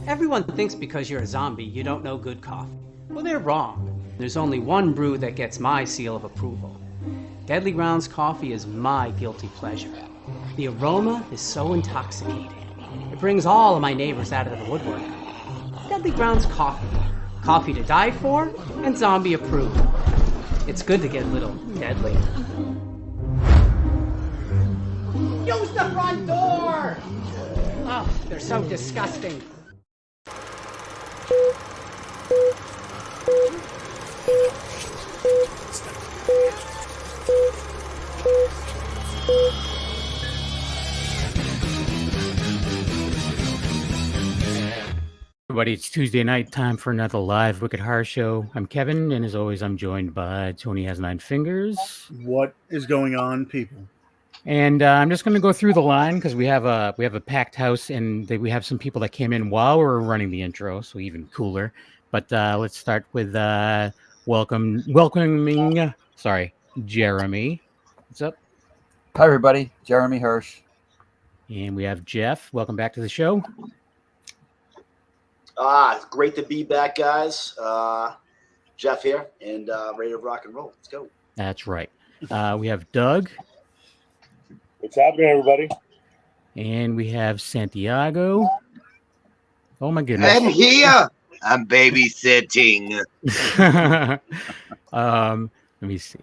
Everyone thinks because you're a zombie, you don't know good coffee. Well, they're wrong. There's only one brew that gets my seal of approval. Deadly Grounds coffee is my guilty pleasure. The aroma is so intoxicating. It brings all of my neighbors out of the woodwork. Deadly Grounds coffee. Coffee to die for and zombie approved. It's good to get a little deadly. Use the front door! Oh, they're so disgusting. Everybody, it's Tuesday night, time for another live Wicked Horror Show. I'm Kevin, and as always, I'm joined by Tony Has Nine Fingers. What is going on, people? And I'm just going to go through the line because we have a packed house, and we have some people that came in while we were running the intro, so even cooler. But let's start with welcoming Jeremy. What's up? Hi, everybody. Jeremy Hirsch. And we have Jeff. Welcome back to the show. It's great to be back, guys. Jeff here, and ready to rock and roll. Let's go. That's right. We have Doug. What's happening, everybody? And we have Santiago. Oh, my goodness. I'm here. I'm babysitting. Let me see.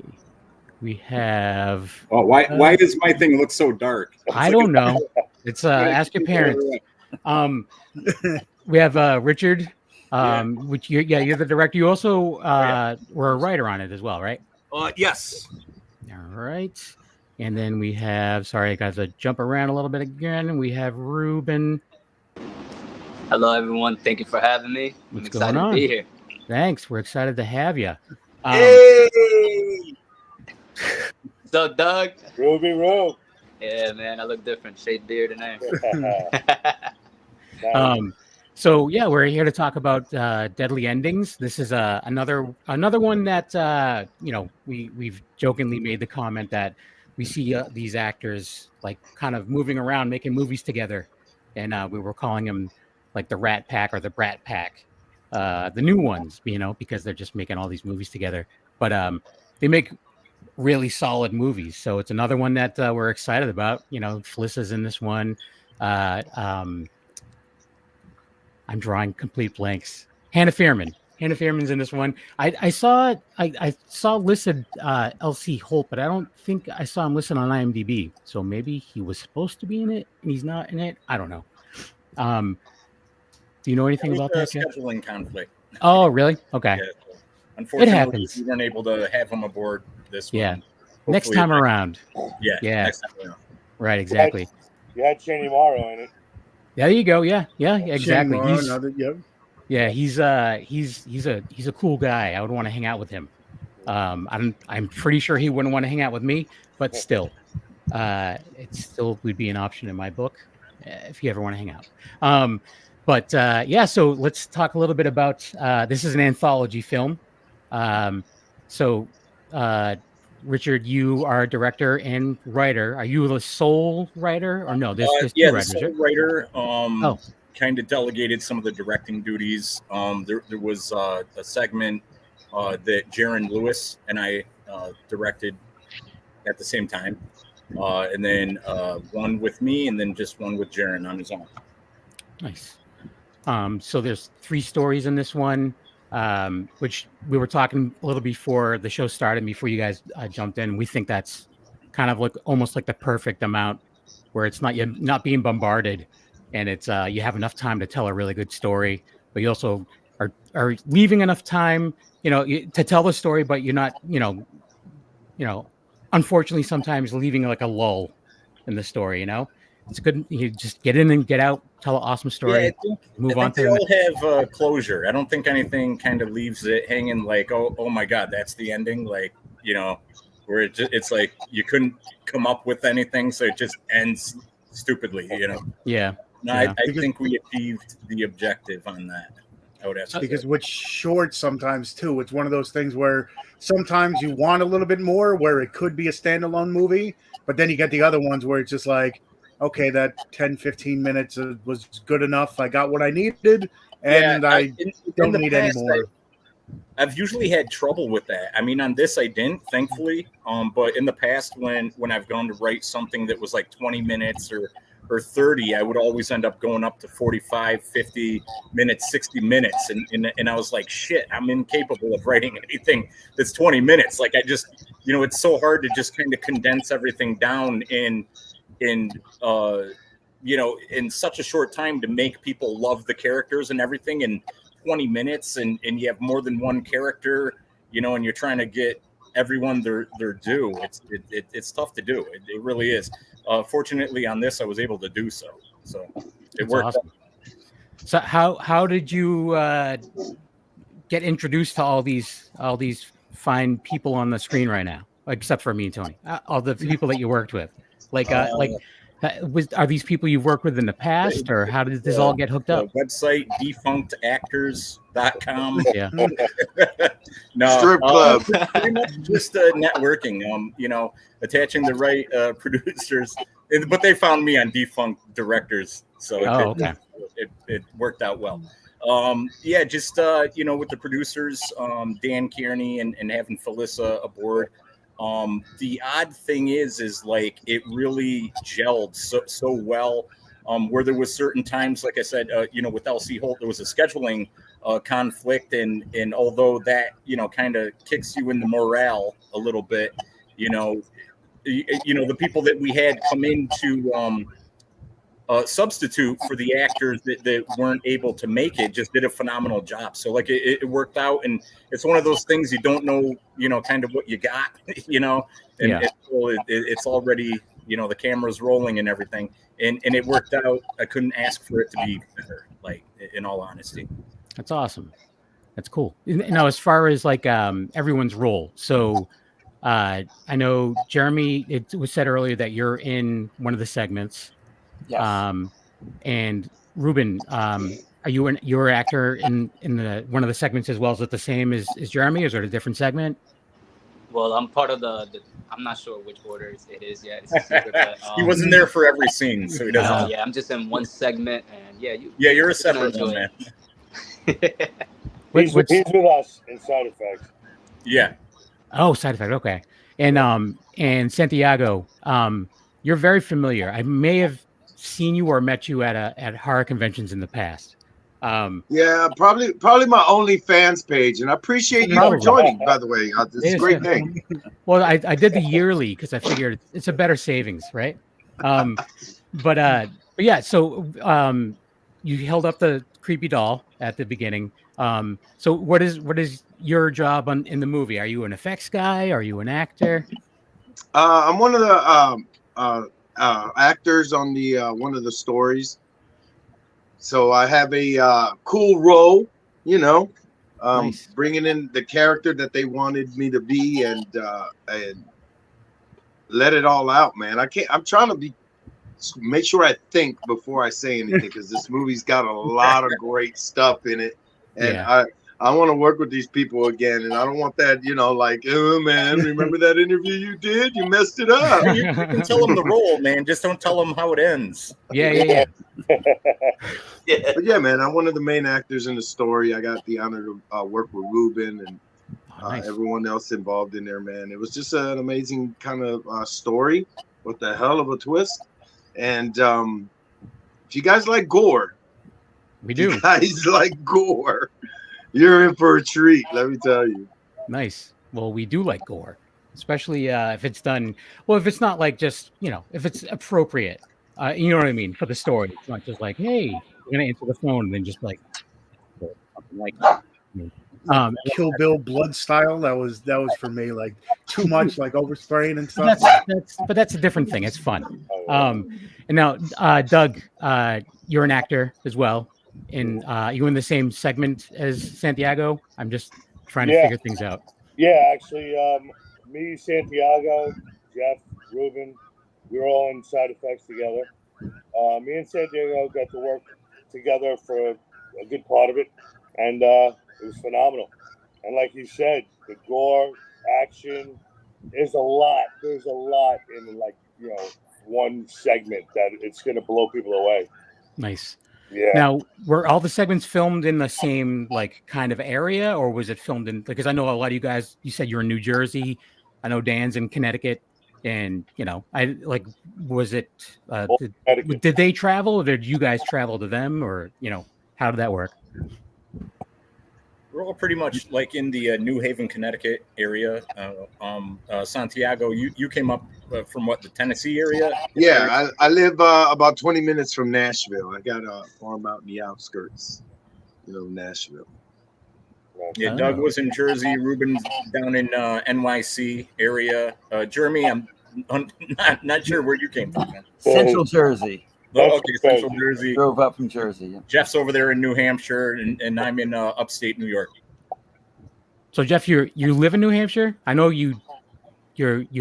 We have. Oh, why does my thing look so dark? I don't know. It's ask your parents. We have Richard, which you're the director. You also were a writer on it as well, right? Yes. All right. And then we have, sorry, I got to jump around a little bit again. We have Ruben. Hello, everyone. Thank you for having me. I'm excited to be here. Thanks. We're excited to have you. Hey! So, Doug. Ruby Rube. Yeah, man, I look different. Shaved beard and Nice. So yeah, we're here to talk about Deadly Endings. This is another one that we've jokingly made the comment that we see these actors like kind of moving around, making movies together, and we were calling them like the Rat Pack or the Brat Pack, the new ones, because they're just making all these movies together. But they make really solid movies, so it's another one that we're excited about. Felissa's in this one. I'm drawing complete blanks. Hannah Fearman's in this one. I saw listed L.C. Holt, but I don't think I saw him listed on IMDb. So maybe he was supposed to be in it and he's not in it. I don't know. Do you know anything about that? Scheduling conflict. Oh, really? Okay. Yeah. Unfortunately, it happens. We weren't able to have him aboard this one. Yeah. Next time around. Yeah. Next time around. Right. Exactly. You had Shane Morrow in it. There you go. Yeah. Exactly. Yep. He's a cool guy. I would want to hang out with him. I'm pretty sure he wouldn't want to hang out with me, but still, it still would be an option in my book if you ever want to hang out. So let's talk a little bit about this is an anthology film. Richard, you are a director and writer. Are you the sole writer, or no? There's two writers. The sole writer. Kind of delegated some of the directing duties. There was a segment that Jaron Lewis and I directed at the same time, and then one with me, and then just one with Jaron on his own. Nice. So there's 3 stories in this one. Which we were talking a little before the show started, before you guys jumped in. We think that's kind of like almost like the perfect amount where it's you're not being bombarded, and it's you have enough time to tell a really good story, but you also are leaving enough time, to tell the story, but you're not, unfortunately sometimes leaving like a lull in the story. It's good. You just get in and get out, tell an awesome story, I think they all have closure. I don't think anything kind of leaves it hanging like, oh my God, that's the ending. Like, where it's like you couldn't come up with anything, so it just ends stupidly. Yeah. No, I think we achieved the objective on that. I would ask because with shorts sometimes too, it's one of those things where sometimes you want a little bit more, where it could be a standalone movie, but then you get the other ones where it's just like, okay, that 10, 15 minutes was good enough. I got what I needed, and I don't need any more. I've usually had trouble with that. I mean, on this I didn't, thankfully. But in the past, when I've gone to write something that was like 20 minutes or 30, I would always end up going up to 45, 50 minutes, 60 minutes. And I was like, shit, I'm incapable of writing anything that's 20 minutes. Like, I just, it's so hard to just kind of condense everything down in such a short time to make people love the characters and everything in 20 minutes. And you have more than one character, and you're trying to get everyone their due. It's tough to do. It really is. Fortunately, on this, I was able to do so. So it worked. Awesome. So how did you get introduced to all these fine people on the screen right now, except for me and Tony? All the people that you worked with, are these people you've worked with in the past, or how did this all get hooked up? Website defunctactors.com. Yeah. No, strip club. Pretty much just networking. Attaching the right producers, but they found me on Defunct Directors, so it worked out well. Just with the producers, Dan Kearney and having Felissa aboard. The odd thing is like it really gelled so well. Where there was certain times, like I said, with LC Holt, there was a scheduling conflict, and although that kind of kicks you in the morale a little bit, the people that we had come in to substitute for the actors that weren't able to make it just did a phenomenal job. So like it worked out, and it's one of those things you don't know, kind of what you got, it's already, the camera's rolling and everything, and it worked out. I couldn't ask for it to be better, like, in all honesty. That's awesome. That's cool. Now, as far as like everyone's role, so I know Jeremy, it was said earlier that you're in one of the segments. Yes. And Ruben, are you're an actor in the one of the segments as well? Is it the same as Jeremy, or is it a different segment? Well, I'm part of the I'm not sure which order it is yet. It's a secret, but, he wasn't there for every scene, so he doesn't. I'm just in one segment, and you're a separate one, man. He's with us in Side Effects. Yeah. Oh, Side Effect. Okay. And Santiago, you're very familiar. I may have seen you or met you at horror conventions in the past. Yeah, probably my OnlyFans page, and I appreciate you for joining. By the way, this is a great thing. Well, I did the yearly because I figured it's a better savings, right? But yeah. So you held up the creepy doll at the beginning. So what is your job in the movie? Are you an effects guy? Are you an actor? I'm one of the actors on the one of the stories. So I have a cool role, Nice. Bringing in the character that they wanted me to be, and let it all out, man. I'm trying to make sure I think before I say anything, because this movie's got a lot of great stuff in it, and I want to work with these people again, and I don't want that, like, oh man, remember that interview you did? You messed it up. You can tell them the role, man. Just don't tell them how it ends. Yeah. But yeah, man, I'm one of the main actors in the story. I got the honor to work with Ruben and Nice. everyone else involved in there, man. It was just an amazing kind of story with a hell of a twist. And if you guys like gore, We do. you guys like gore, you're in for a treat, let me tell you. Nice. Well, we do like gore, especially if it's done well. If it's not like just if it's appropriate, you know what I mean, for the story. It's not just like, hey, we're gonna answer the phone and then just like something like that. Kill Bill blood style. That was for me, like too much, like overspraying and stuff. But that's a different thing. It's fun. And now, Doug, you're an actor as well. And you in the same segment as Santiago? I'm just trying to figure things out. Yeah, actually, me, Santiago, Jeff, Ruben, we were all in Side Effects together. Me and Santiago got to work together for a good part of it, and it was phenomenal. And like you said, the gore, action, there's a lot. There's a lot in one segment that it's going to blow people away. Nice. Yeah. Now, were all the segments filmed in the same kind of area, or was it filmed in? Because I know a lot of you guys. You said you're in New Jersey. I know Dan's in Connecticut, and was it? Did they travel, or did you guys travel to them, or how did that work? We're all pretty much in the New Haven, Connecticut area. Santiago, you came up from the Tennessee area? Yeah, I live about 20 minutes from Nashville. I got a farm out in the outskirts, Nashville. Yeah, Doug was in Jersey. Ruben's down in NYC area. Jeremy, I'm not sure where you came from. Central Jersey. Oh, okay, Central Jersey. Drove up from Jersey. Yeah. Jeff's over there in New Hampshire, and I'm in upstate New York. So, Jeff, you live in New Hampshire? I know your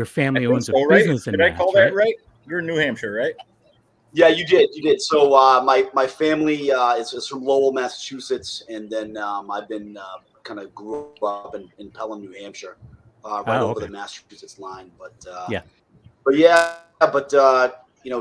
family owns a business in Did I call that right? You're in New Hampshire, right? Yeah, you did. So my family is from Lowell, Massachusetts, and then I've been kind of grew up in Pelham, New Hampshire, over the Massachusetts line. But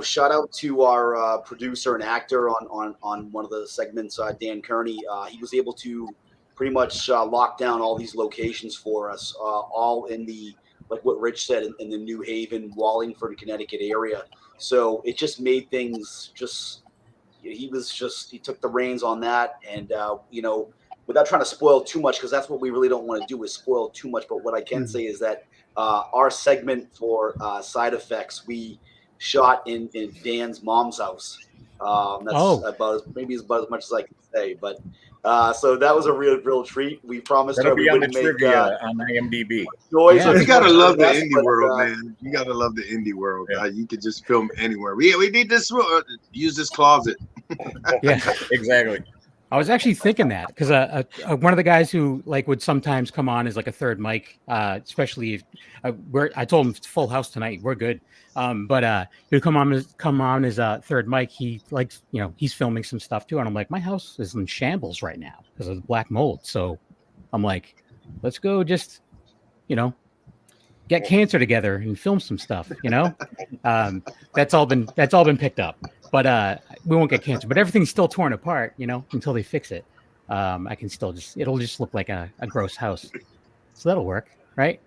shout out to our producer and actor on one of the segments, Dan Kearney. He was able to pretty much lock down all these locations for us, all in the, like what Rich said, in the New Haven, Wallingford, Connecticut area. So it just made things he took the reins on that. And, without trying to spoil too much, because that's what we really don't want to do, is spoil too much. But what I can say is that our segment for side effects, we shot in Dan's mom's house. That's about as much as I can say. But so that was a real treat. We promised That'll her we wouldn't make trivia on IMDb. Noise. Yeah. You gotta love the indie world, man. You gotta love the indie world. Yeah. You could just film anywhere. We need this. Use this closet. Yeah, exactly. I was actually thinking that because one of the guys who would sometimes come on as a third mic, especially if I told him it's full house tonight. We're good. But he'd come on as a third mic. He likes, he's filming some stuff too. And I'm like, my house is in shambles right now because of the black mold. So I'm like, let's go just, get cancer together and film some stuff, that's all been picked up, but we won't get cancer, but everything's still torn apart, until they fix it. I can still it'll just look like a gross house. So that'll work, right?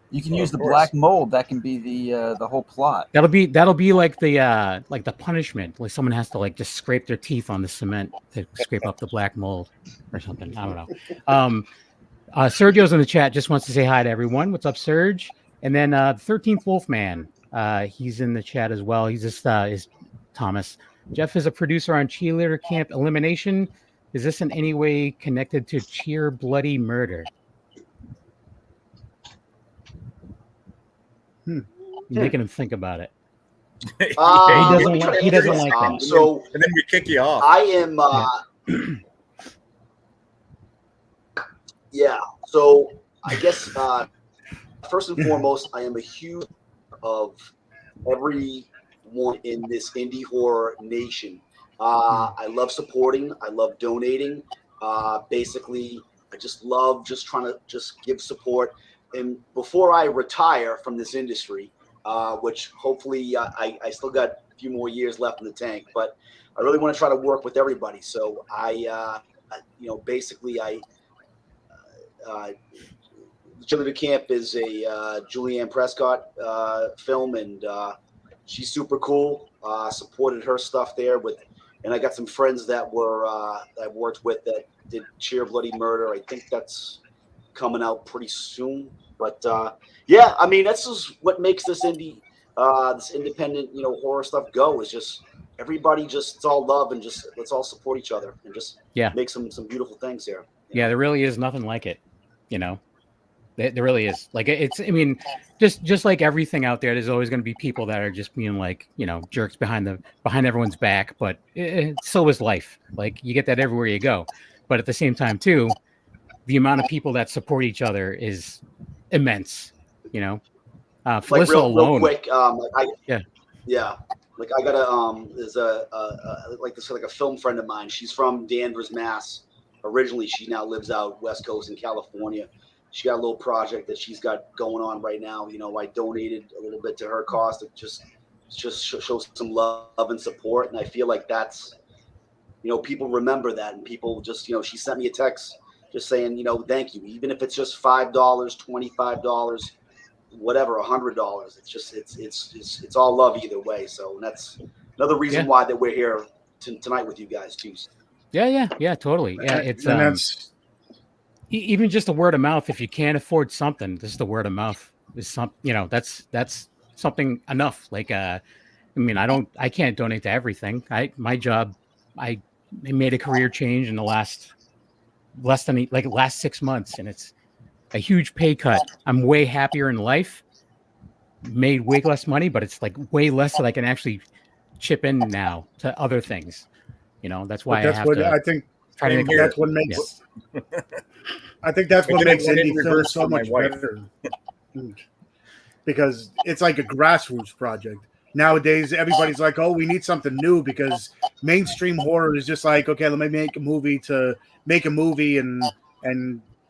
You can use the black mold. That can be the whole plot. That'll be like the punishment. Like someone has to just scrape their teeth on the cement to scrape up the black mold or something. I don't know. Sergio's in the chat. Just wants to say hi to everyone. What's up, Serge? And then 13th Wolfman. He's in the chat as well. He's just is Thomas. Jeff is a producer on Cheerleader Camp Elimination. Is this in any way connected to Cheer Bloody Murder? Making him think about it. He doesn't like that. So, and then we kick you off. I am. Yeah. So I guess first and foremost, I am a huge of everyone in this indie horror nation. I love supporting. I love donating. Basically, I just love trying to give support. And before I retire from this industry, which hopefully I still got a few more years left in the tank, but I really want to try to work with everybody. So basically Cheerleader Camp is a Julianne Prescott film, and she's super cool. Supported her stuff there and I got some friends that I've worked with that did Cheer Bloody Murder. I think that's coming out pretty soon. But that's just what makes this this independent, horror stuff go. Is just everybody it's all love and just let's all support each other and just make some beautiful things here. Yeah, there really is nothing like it. There really is. Just like everything out there, there's always going to be people that are just being jerks behind everyone's back. But so is life. You get that everywhere you go. But at the same time, too, the amount of people that support each other is immense. Felissa alone. Real quick, I got there's a film friend of mine. She's from Danvers, Mass. originally. She now lives out West Coast in California. She got a little project that she's got going on right now. I donated a little bit to her cost to just show some love and support. And I feel like that's, people remember that, and people just, she sent me a text just saying, thank you. Even if it's just $5, $25, whatever, $100. It's just, it's all love either way. So that's another reason why that we're here tonight with you guys too. Yeah, totally. Yeah, it's even just a word of mouth. If you can't afford something, just the word of mouth is that's something enough. Like, I can't donate to everything. My job, I made a career change in the last 6 months, and it's a huge pay cut. I'm way happier in life, made way less money, but it's like way less that I can actually chip in now to other things. That's why that's I think that's what makes. Yeah. I think that's what makes indie film so much better, because it's like a grassroots project. Nowadays, everybody's like, "Oh, we need something new," because mainstream horror is just like, "Okay, let me make a movie to make a movie and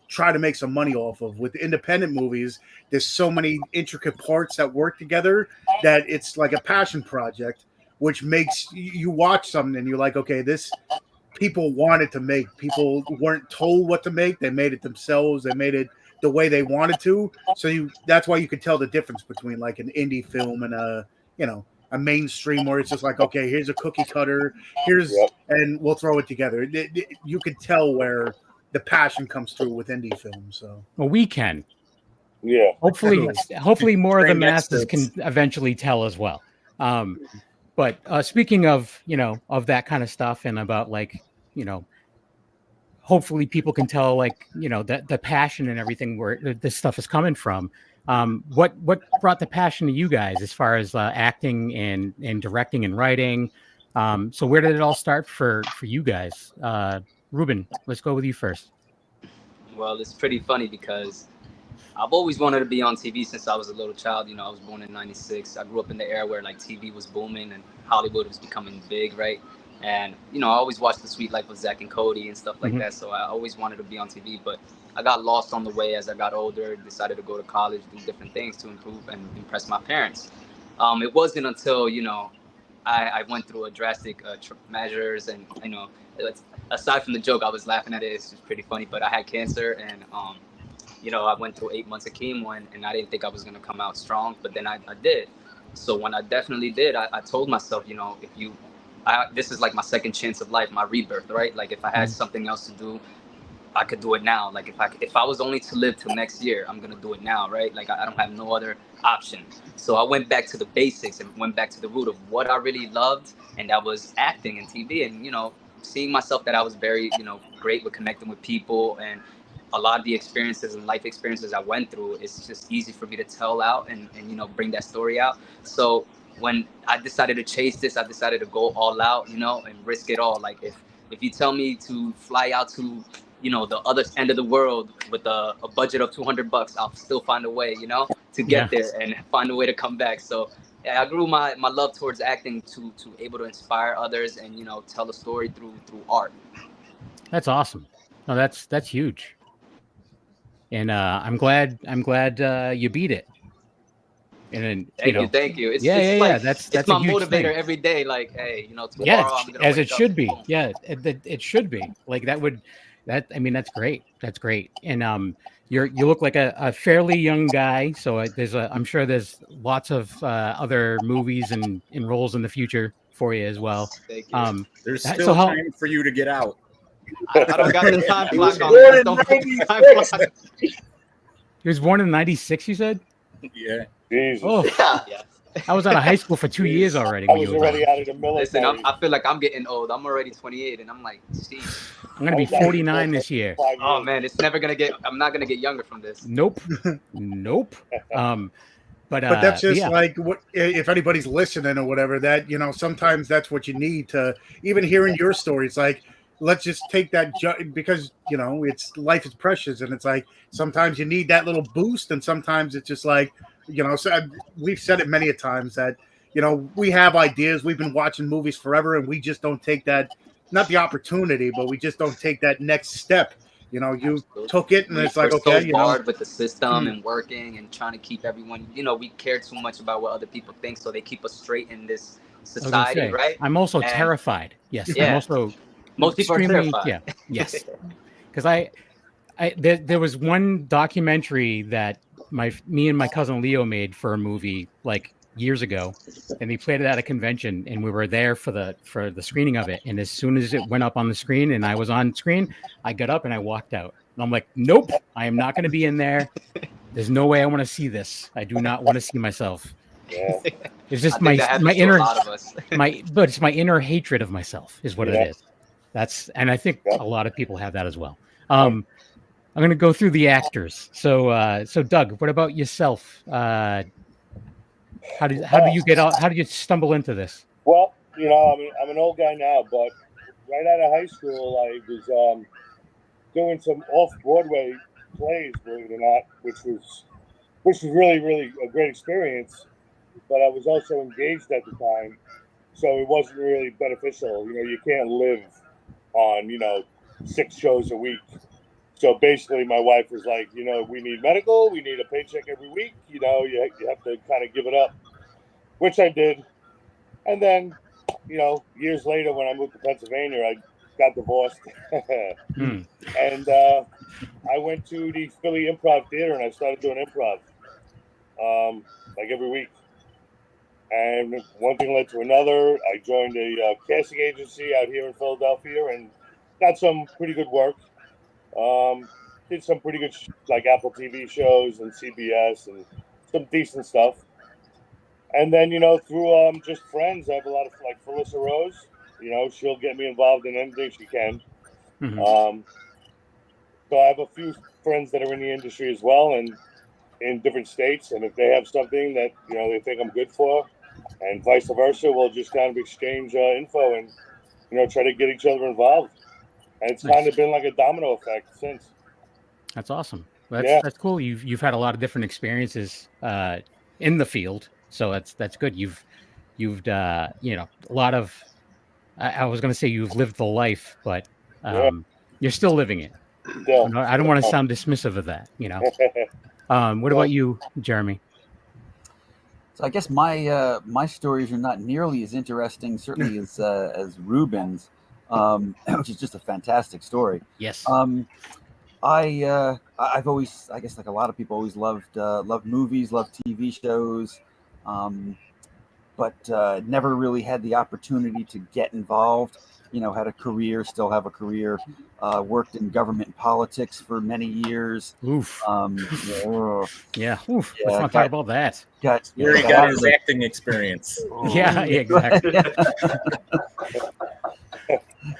try to make some money off of." With independent movies, there's so many intricate parts that work together that it's like a passion project, which makes you watch something and you're like, okay, this people wanted to make. People weren't told what to make. They made it themselves. They made it the way they wanted to. So that's why you could tell the difference between like an indie film and a mainstream, where it's just like, okay, here's a cookie cutter, and we'll throw it together. You could tell where the passion comes through with indie films. So we can. Yeah. Hopefully more of the masses can eventually tell as well. But speaking of, of that kind of stuff, and about like, hopefully people can tell, like, that the passion and everything where this stuff is coming from. What brought the passion to you guys as far as acting and directing and writing? So where did it all start for you guys? Ruben, let's go with you first. Well, it's pretty funny because I've always wanted to be on TV since I was a little child. I was born in '96. I grew up in the era where like TV was booming and Hollywood was becoming big, right? And I always watched The Sweet Life of Zack and Cody and stuff like that. So I always wanted to be on TV, but I got lost on the way as I got older. Decided to go to college, do different things to improve and impress my parents. It wasn't until I went through a drastic measures, and aside from the joke, I was laughing at it. It's just pretty funny, but I had cancer, and I went through 8 months of chemo, and I didn't think I was going to come out strong, but then I did. So when I definitely did, I told myself, this is like my second chance of life, my rebirth, right? Like if I had something else to do, I could do it now. Like if I was only to live till next year, I'm going to do it now, right? Like I don't have no other option. So I went back to the basics and went back to the root of what I really loved, and that was acting and TV, and, seeing myself that I was very, great with connecting with people, and a lot of the experiences and life experiences I went through, it's just easy for me to tell out and bring that story out. So when I decided to chase this, I decided to go all out, and risk it all. Like if you tell me to fly out to, the other end of the world with a budget of $200, I'll still find a way, to get there and find a way to come back. So yeah, I grew my love towards acting to able to inspire others and, tell a story through art. That's awesome. No, that's huge. And I'm glad you beat it. And then thank you. It's That's my a huge motivator thing. every day. Like, hey, tomorrow I'm gonna as wake it up. should be. Yeah, it should be. Like that's great. That's great. And you look like a fairly young guy. So I'm sure there's lots of other movies and roles in the future for you as well. Thank you. There's still time for you to get out. I don't got the time clock on me. He was born in '96, you said? Yeah. Jesus. Oh, Yeah. I was out of high school for 2 years already. I was already out of the military. Listen, I feel like I'm getting old. I'm already 28, and I'm like, geez. I'm gonna be 49 this year. Oh man, I'm not gonna get younger from this. Nope. But that's just like what, if anybody's listening or whatever, that sometimes that's what you need to even hearing your story. It's like, let's just take that because it's life is precious, and it's like sometimes you need that little boost, and sometimes it's just like so we've said it many a times that we have ideas, we've been watching movies forever, and we just don't take that not the opportunity, but we just don't take that next step. You know, you Absolutely. took it, and it's like, okay, so you know, hard with the system and working and trying to keep everyone. You know, we cared so much about what other people think, so they keep us straight in this society, right? I'm also And- terrified. Yes, Yeah. I'm also Most people are extremely terrified. yeah, yes, because there was one documentary that me and my cousin Leo made for a movie like years ago, and they played it at a convention, and we were there for the screening of it. And as soon as it went up on the screen and I was on screen, I got up and I walked out. And I'm like, nope, I am not going to be in there. There's no way I want to see this. I do not want to see myself. Yeah. It's just I think that happens to inner a lot of us. but it's my inner hatred of myself is what it is. And I think a lot of people have that as well. I'm going to go through the actors. So Doug, what about yourself? How did you get out? How did you stumble into this? Well, you know, I'm an old guy now, but right out of high school, I was doing some off-Broadway plays, believe it or not, which was really, really a great experience. But I was also engaged at the time, so it wasn't really beneficial. You know, you can't live on, 6 shows a week. So basically, my wife was like, we need medical, we need a paycheck every week. You have to kind of give it up, which I did. And then, years later, when I moved to Pennsylvania, I got divorced. And I went to the Philly Improv Theater, and I started doing improv, like every week. And one thing led to another. I joined a casting agency out here in Philadelphia and got some pretty good work. Did some pretty good like Apple TV shows and CBS and some decent stuff. And then, through just friends, I have a lot of like Felissa Rose. She'll get me involved in anything she can. Mm-hmm. So I have a few friends that are in the industry as well and in different states. And if they have something that, they think I'm good for and vice versa, we'll just kind of exchange info and, try to get each other involved. And it's kind of been like a domino effect since. That's awesome. That's cool. You've had a lot of different experiences in the field, so that's good. You've a lot of. I was going to say you've lived the life, but you're still living it. Yeah. I don't want to sound dismissive of that. What about you, Jeremy? So I guess my stories are not nearly as interesting, certainly as Ruben's, which is just a fantastic story. Yes. I've always, I guess, like a lot of people, always loved movies, loved TV shows, but never really had the opportunity to get involved. Had a career, still have a career. Worked in government politics for many years. Oof. Yeah. Oof. Let's not talk about that. Where he got his acting experience. Yeah, exactly.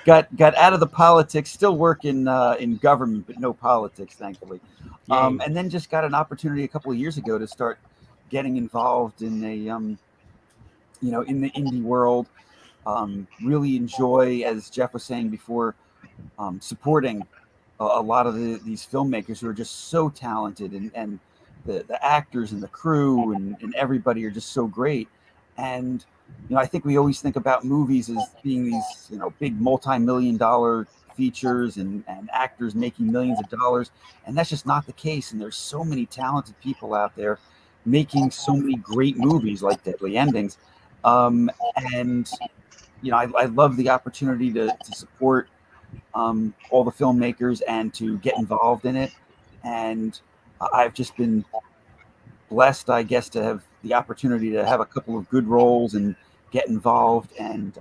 Got out of the politics, still work in government, but no politics, thankfully. And then just got an opportunity a couple of years ago to start getting involved in in the indie world. Really enjoy, as Jeff was saying before, supporting a lot of these filmmakers who are just so talented, and the actors and the crew and everybody are just so great. And I think we always think about movies as being these big multi-million-dollar features and actors making millions of dollars, and that's just not the case. And there's so many talented people out there making so many great movies like Deadly Endings, and I love the opportunity to support all the filmmakers and to get involved in it. And I've just been blessed, I guess, to have the opportunity to have a couple of good roles and get involved. And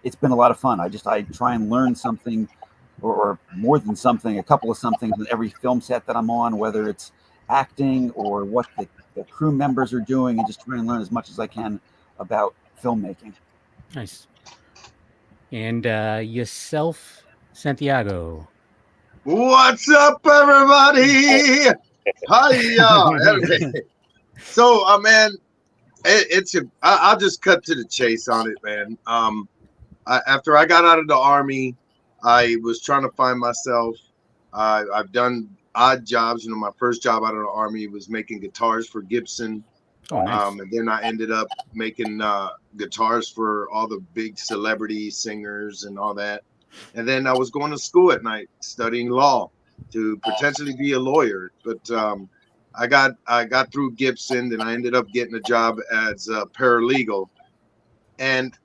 it's been a lot of fun. I try and learn something or more than something, a couple of somethings in every film set that I'm on, whether it's acting or what the crew members are doing, and just try and learn as much as I can about filmmaking. Nice. And yourself, Santiago. What's up, everybody? Hiya. Okay. So, man, I'll just cut to the chase on it, man. After I got out of the Army, I was trying to find myself. I've done odd jobs. My first job out of the Army was making guitars for Gibson. Oh, nice. And then I ended up making guitars for all the big celebrity singers and all that. And then I was going to school at night studying law to potentially be a lawyer. But I got through Gibson, and I ended up getting a job as a paralegal. And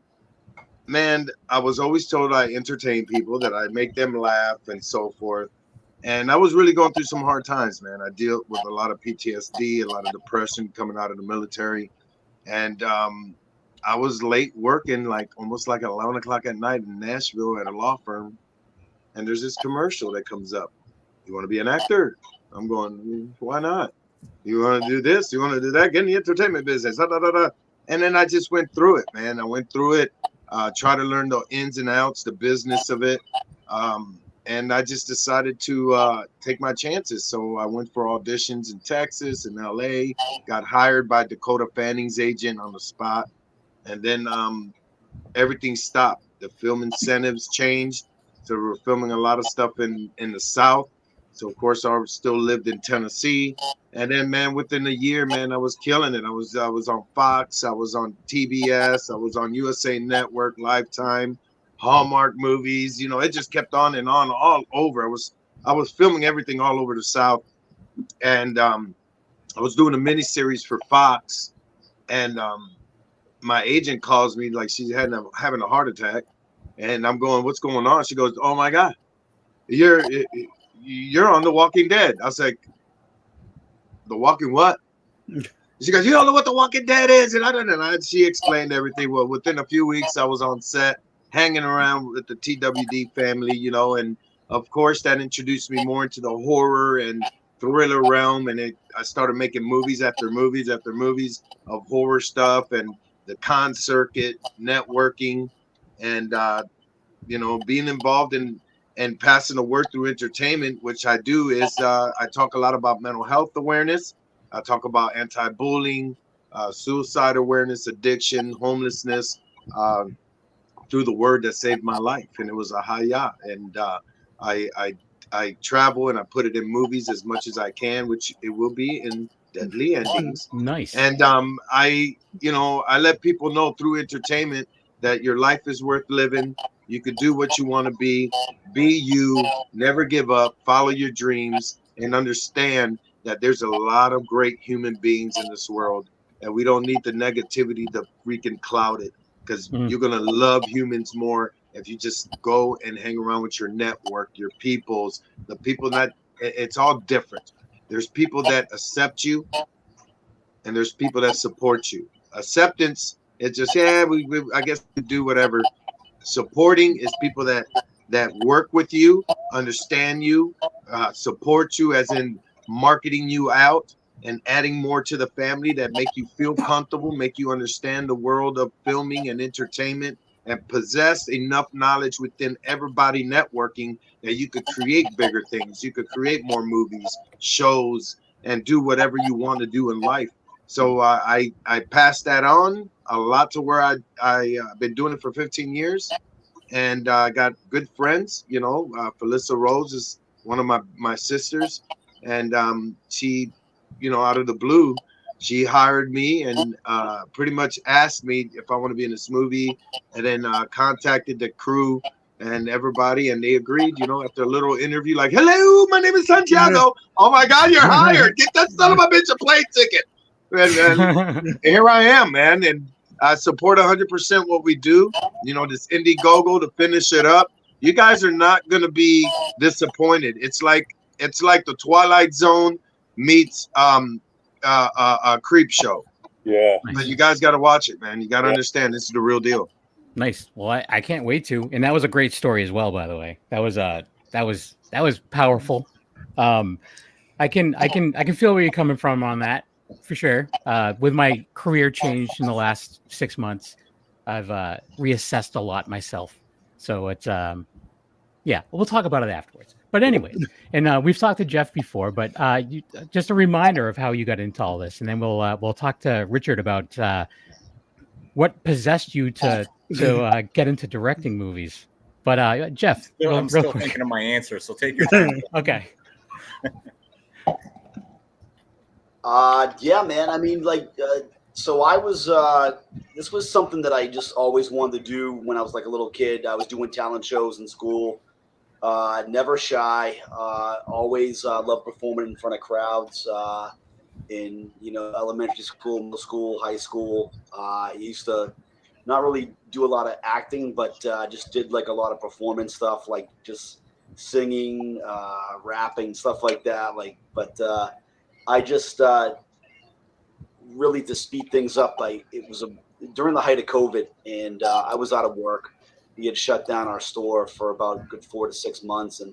man, I was always told I entertain people, that I make them laugh and so forth. And I was really going through some hard times, man. I deal with a lot of PTSD, a lot of depression coming out of the military. And I was late working, like almost like at 11 o'clock at night in Nashville at a law firm. And there's this commercial that comes up. You want to be an actor? I'm going, why not? You want to do this? You want to do that? Get in the entertainment business. Da, da, da, da. And then I just went through it, man. I went through it, try to learn the ins and outs, the business of it. And I just decided to take my chances. So I went for auditions in Texas and LA, got hired by Dakota Fanning's agent on the spot. And then everything stopped. The film incentives changed. So we were filming a lot of stuff in the South. So, of course, I still lived in Tennessee. And then, man, within a year, man, I was killing it. I was on Fox. I was on TBS. I was on USA Network, Lifetime, Hallmark movies. You know, it just kept on and on all over. I was filming everything all over the South. And I was doing a miniseries for Fox. And my agent calls me like she's having a heart attack. And I'm going, what's going on? She goes, oh, my God, you're on The Walking Dead. I was like, The Walking what? She goes, you don't know what The Walking Dead is? And she explained everything. Well, within a few weeks, I was on set, hanging around with the TWD family, you know, and of course, that introduced me more into the horror and thriller realm. And I started making movies after movies after movies of horror stuff and the con circuit, networking, and, you know, being involved in and passing the word through entertainment, which I do, is I talk a lot about mental health awareness. I talk about anti-bullying, suicide awareness, addiction, homelessness, through the word that saved my life. And it was a hayah. And I travel and I put it in movies as much as I can, which it will be in Deadly Endings. Nice. And I let people know through entertainment that your life is worth living. You could do what you want to be you, never give up, follow your dreams, and understand that there's a lot of great human beings in this world, and we don't need the negativity to freaking cloud it, because you're going to love humans more if you just go and hang around with your network, your peoples, the people that it's all different. There's people that accept you, and there's people that support you. Acceptance, it's just, I guess we do whatever. Supporting is people that work with you, understand you, support you, as in marketing you out and adding more to the family, that make you feel comfortable, make you understand the world of filming and entertainment, and possess enough knowledge within everybody networking that you could create bigger things. You could create more movies, shows, and do whatever you want to do in life. So I passed that on a lot to where I've been doing it for 15 years, and I got good friends. You know, Felissa Rose is one of my sisters, and she, you know, out of the blue, she hired me and pretty much asked me if I want to be in this movie, and then contacted the crew and everybody, and they agreed. You know, after a little interview, like, hello, my name is Santiago. Oh my God, you're hired. Get that son of a bitch a plane ticket. And here I am, man, and I support 100% what we do. You know, this Indiegogo to finish it up. You guys are not going to be disappointed. It's like the Twilight Zone meets a creep show. Yeah, but you guys got to watch it, man. You got to understand this is the real deal. Nice. Well, I can't wait to. And that was a great story as well, by the way. That was powerful. I can feel where you're coming from on that. For sure. With my career change in the last 6 months, I've reassessed a lot myself. So it's we'll talk about it afterwards. But anyway, and we've talked to Jeff before, but just a reminder of how you got into all this, and then we'll talk to Richard about what possessed you to get into directing movies. But Jeff, I'm still thinking of my answer, so take your time. Okay. Yeah, man. I mean, like, So I was. This was something that I just always wanted to do when I was like a little kid. I was doing talent shows in school. Never shy. Always loved performing in front of crowds. In elementary school, middle school, high school. I used to not really do a lot of acting, but just did like a lot of performance stuff, like just singing, rapping, stuff like that. But I just really, to speed things up. It was during the height of COVID, and I was out of work. We had shut down our store for about a good 4 to 6 months, and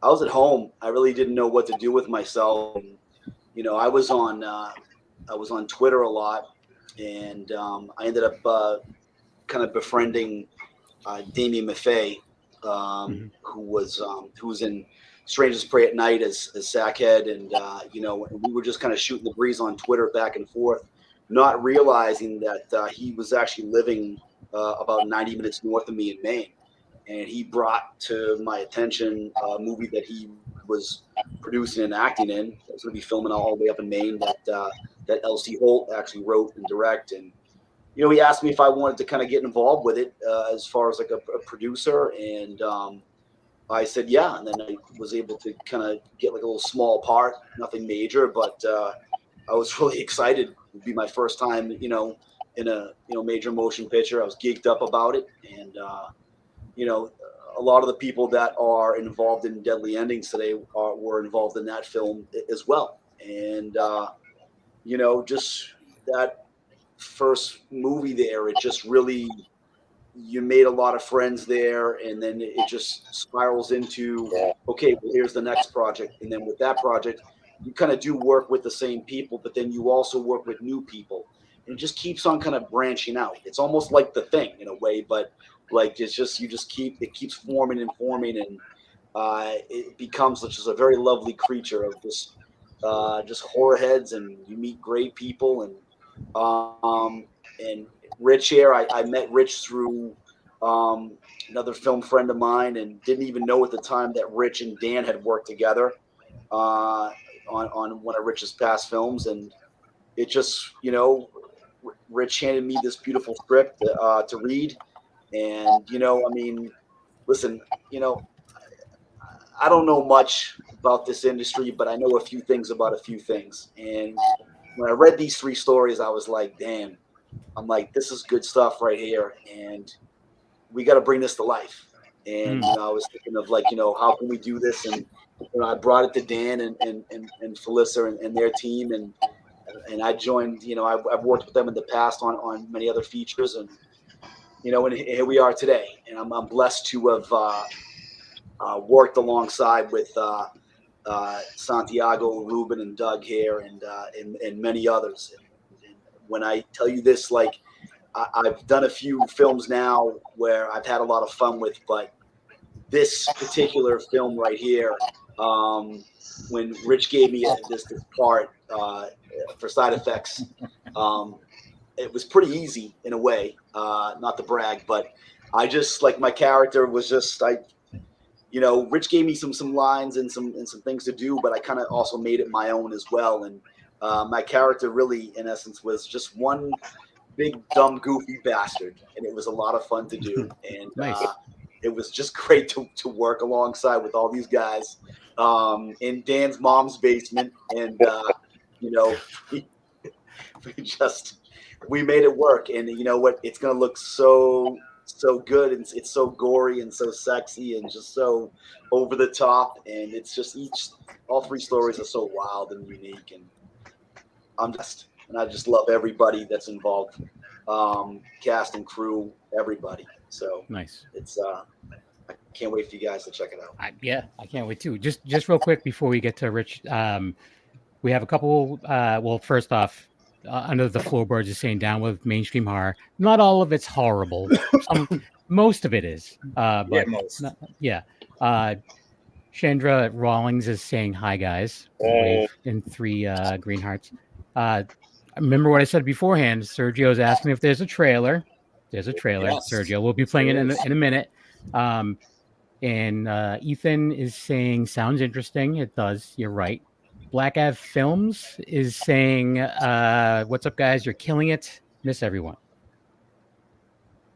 I was at home. I really didn't know what to do with myself. And, I was on Twitter a lot, and I ended up kind of befriending Damien Maffei, who was in Strangers Pray at Night as Sackhead, and we were just kind of shooting the breeze on Twitter back and forth, not realizing that he was actually living about 90 minutes north of me in Maine, and he brought to my attention a movie that he was producing and acting in. It was going to be filming all the way up in Maine that L.C. Holt actually wrote and directed. And he asked me if I wanted to kind of get involved with it as far as like a producer, and I said yeah, and then I was able to kind of get like a little small part, nothing major, but I was really excited. It would be my first time, in a major motion picture. I was geeked up about it, and a lot of the people that are involved in Deadly Endings today were involved in that film as well, and just that first movie there, it just really, you made a lot of friends there, and then it just spirals into, okay, well, here's the next project. And then with that project, you kind of do work with the same people, but then you also work with new people, and it just keeps on kind of branching out. It's almost like The Thing in a way, but like it keeps forming and forming, and it becomes just a very lovely creature of just horror heads, and you meet great people. And Rich here, I met Rich through another film friend of mine, and didn't even know at the time that Rich and Dan had worked together on one of Rich's past films. And it just, Rich handed me this beautiful script to read. And, listen, I don't know much about this industry, but I know a few things about a few things. And when I read these 3 stories, I was like, damn, I'm like, this is good stuff right here, and we got to bring this to life. And I was thinking of like, how can we do this? And I brought it to Dan and Felissa and their team, and I joined. I've worked with them in the past on many other features, and and here we are today. And I'm blessed to have worked alongside with Santiago, Ruben, and Doug here, and many others. And when I tell you this, like, I've done a few films now where I've had a lot of fun with, but this particular film right here, when Rich gave me this part for side effects, it was pretty easy in a way, not to brag, but I just, like, my character was just, Rich gave me some lines and some things to do, but I kind of also made it my own as well. And my character really, in essence, was just one big, dumb, goofy bastard. And it was a lot of fun to do. And nice. It was just great to work alongside with all these guys in Dan's mom's basement. And, we made it work. And you know what? It's going to look so good, and it's so gory and so sexy and just so over the top, and it's just all 3 stories are so wild and unique, and I just love everybody that's involved, cast and crew, everybody. So nice. It's I can't wait for you guys to check it out. I can't wait too. Just real quick before we get to Rich, we have a couple. Well, first off, Under the Floorboards is saying down with mainstream horror. Not all of it's horrible. Most of it is. But Chandra Rawlings is saying hi, guys. Wave in 3 green hearts. Remember what I said beforehand. Sergio's asking if there's a trailer. There's a trailer. Yes. Sergio, we'll be playing it in a minute. And Ethan is saying sounds interesting. It does. You're right. Black Ave Films is saying, "What's up, guys? You're killing it. Miss everyone."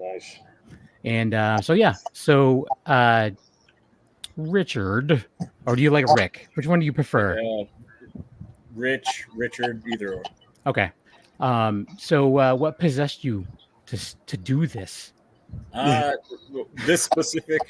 Nice. And so Richard, or do you like Rick? Which one do you prefer? Richard, either or. Okay. So what possessed you to do this? This specific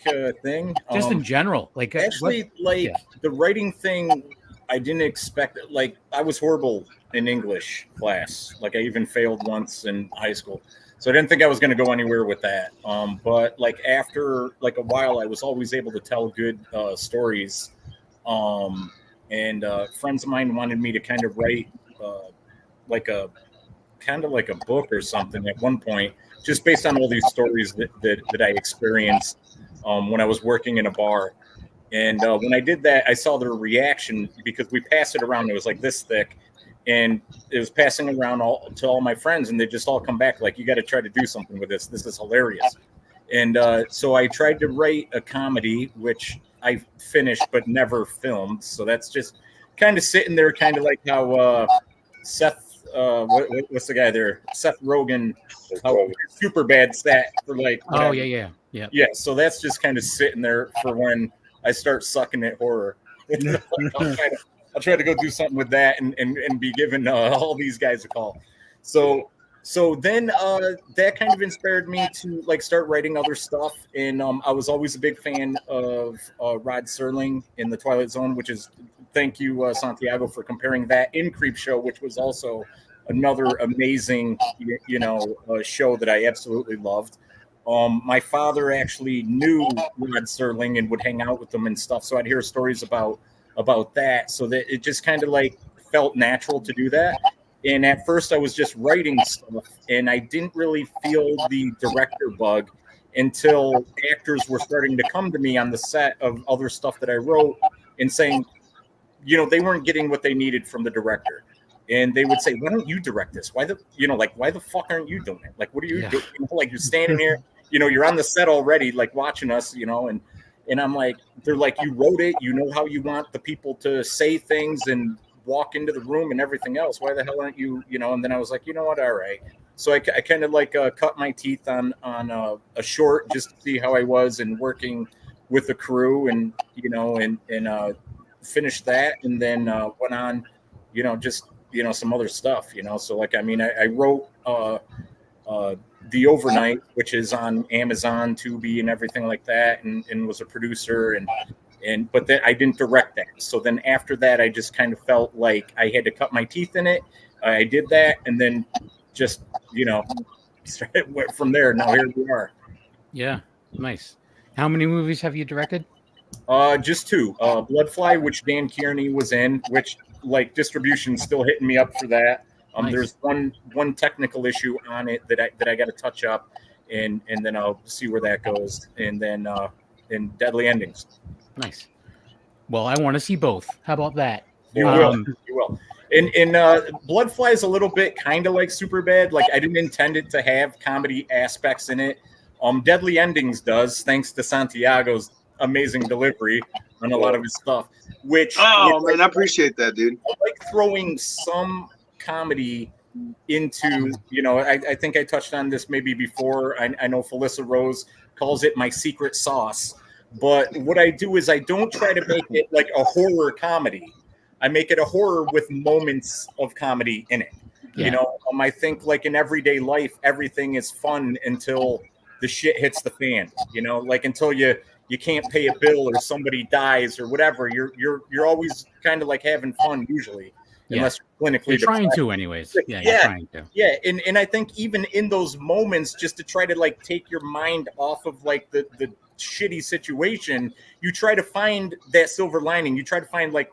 thing, just in general, like actually, the writing thing, I didn't expect it. Like, I was horrible in English class. Like, I even failed once in high school, so I didn't think I was going to go anywhere with that. But like after like a while, I was always able to tell good stories. And friends of mine wanted me to kind of write like a book or something at one point, just based on all these stories that I experienced when I was working in a bar. And when I did that, I saw their reaction, because we passed it around. It was like this thick, and it was passing around to all my friends, and they just all come back like, "You got to try to do something with this. This is hilarious." And so I tried to write a comedy, which I finished but never filmed. So that's just kind of sitting there, kind of like how Seth. What's the guy there? Seth Rogen, how super bad stat for like. Whatever. Oh yeah. So that's just kind of sitting there for when I start sucking at horror. I'll try to go do something with that and be giving all these guys a call. So then that kind of inspired me to like start writing other stuff. And I was always a big fan of Rod Serling in The Twilight Zone, which is, thank you, Santiago, for comparing that in Creepshow, which was also another amazing, show that I absolutely loved. My father actually knew Rod Serling and would hang out with them and stuff. So I'd hear stories about that. So that it just kind of like felt natural to do that. And at first I was just writing stuff, and I didn't really feel the director bug until actors were starting to come to me on the set of other stuff that I wrote and saying, they weren't getting what they needed from the director. And they would say, "Why don't you direct this? Why the fuck aren't you doing it? Like, what are you doing? Like, you're standing here, you're on the set already, like watching us, and I'm like, they're like, you wrote it, you know how you want the people to say things and walk into the room and everything else. Why the hell aren't you, And then I was like, you know what? All right. So I kind of like cut my teeth on a short just to see how I was and working with the crew and, and finished that. And then went on, just, some other stuff, So like, I wrote The Overnight, which is on Amazon, Tubi and everything like that. And was a producer but then I didn't direct that. So then after that, I just kind of felt like I had to cut my teeth in it. I did that, and then just, from there. Now here we are. Yeah, nice. How many movies have you directed? Just 2. Bloodfly, which Dan Kearney was in, which like distribution's still hitting me up for that. Nice. There's one technical issue on it that I got to touch up, and then I'll see where that goes. And then in Deadly Endings. Nice. Well, I want to see both. How about that? You will. And Bloodfly is a little bit kind of like Superbad. Like, I didn't intend it to have comedy aspects in it. Deadly Endings does, thanks to Santiago's amazing delivery on a lot of his stuff. Which I appreciate that, dude. I like throwing some comedy into, I think I touched on this maybe before. I know Felissa Rose calls it my secret sauce. But what I do is I don't try to make it like a horror comedy. I make it a horror with moments of comedy in it. Yeah. I think like in everyday life, everything is fun until the shit hits the fan. Like until you can't pay a bill or somebody dies or whatever. You're always kind of like having fun usually, unless you're clinically. You're trying to, anyways. You're trying to. Yeah, and I think even in those moments, just to try to like take your mind off of like the shitty situation, you try to find that silver lining. You try to find like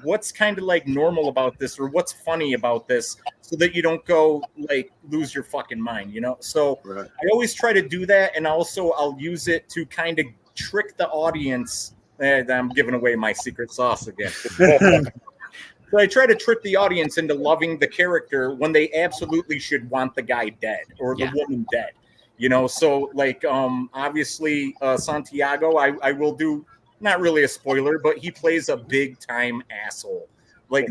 what's kind of like normal about this, or what's funny about this, so that you don't go like lose your fucking mind, So right. I always try to do that, and also I'll use it to kind of trick the audience. I'm giving away my secret sauce again. So I try to trick the audience into loving the character when they absolutely should want the guy dead or the woman dead. So like, obviously, Santiago, I will do, not really a spoiler, but he plays a big time asshole Like,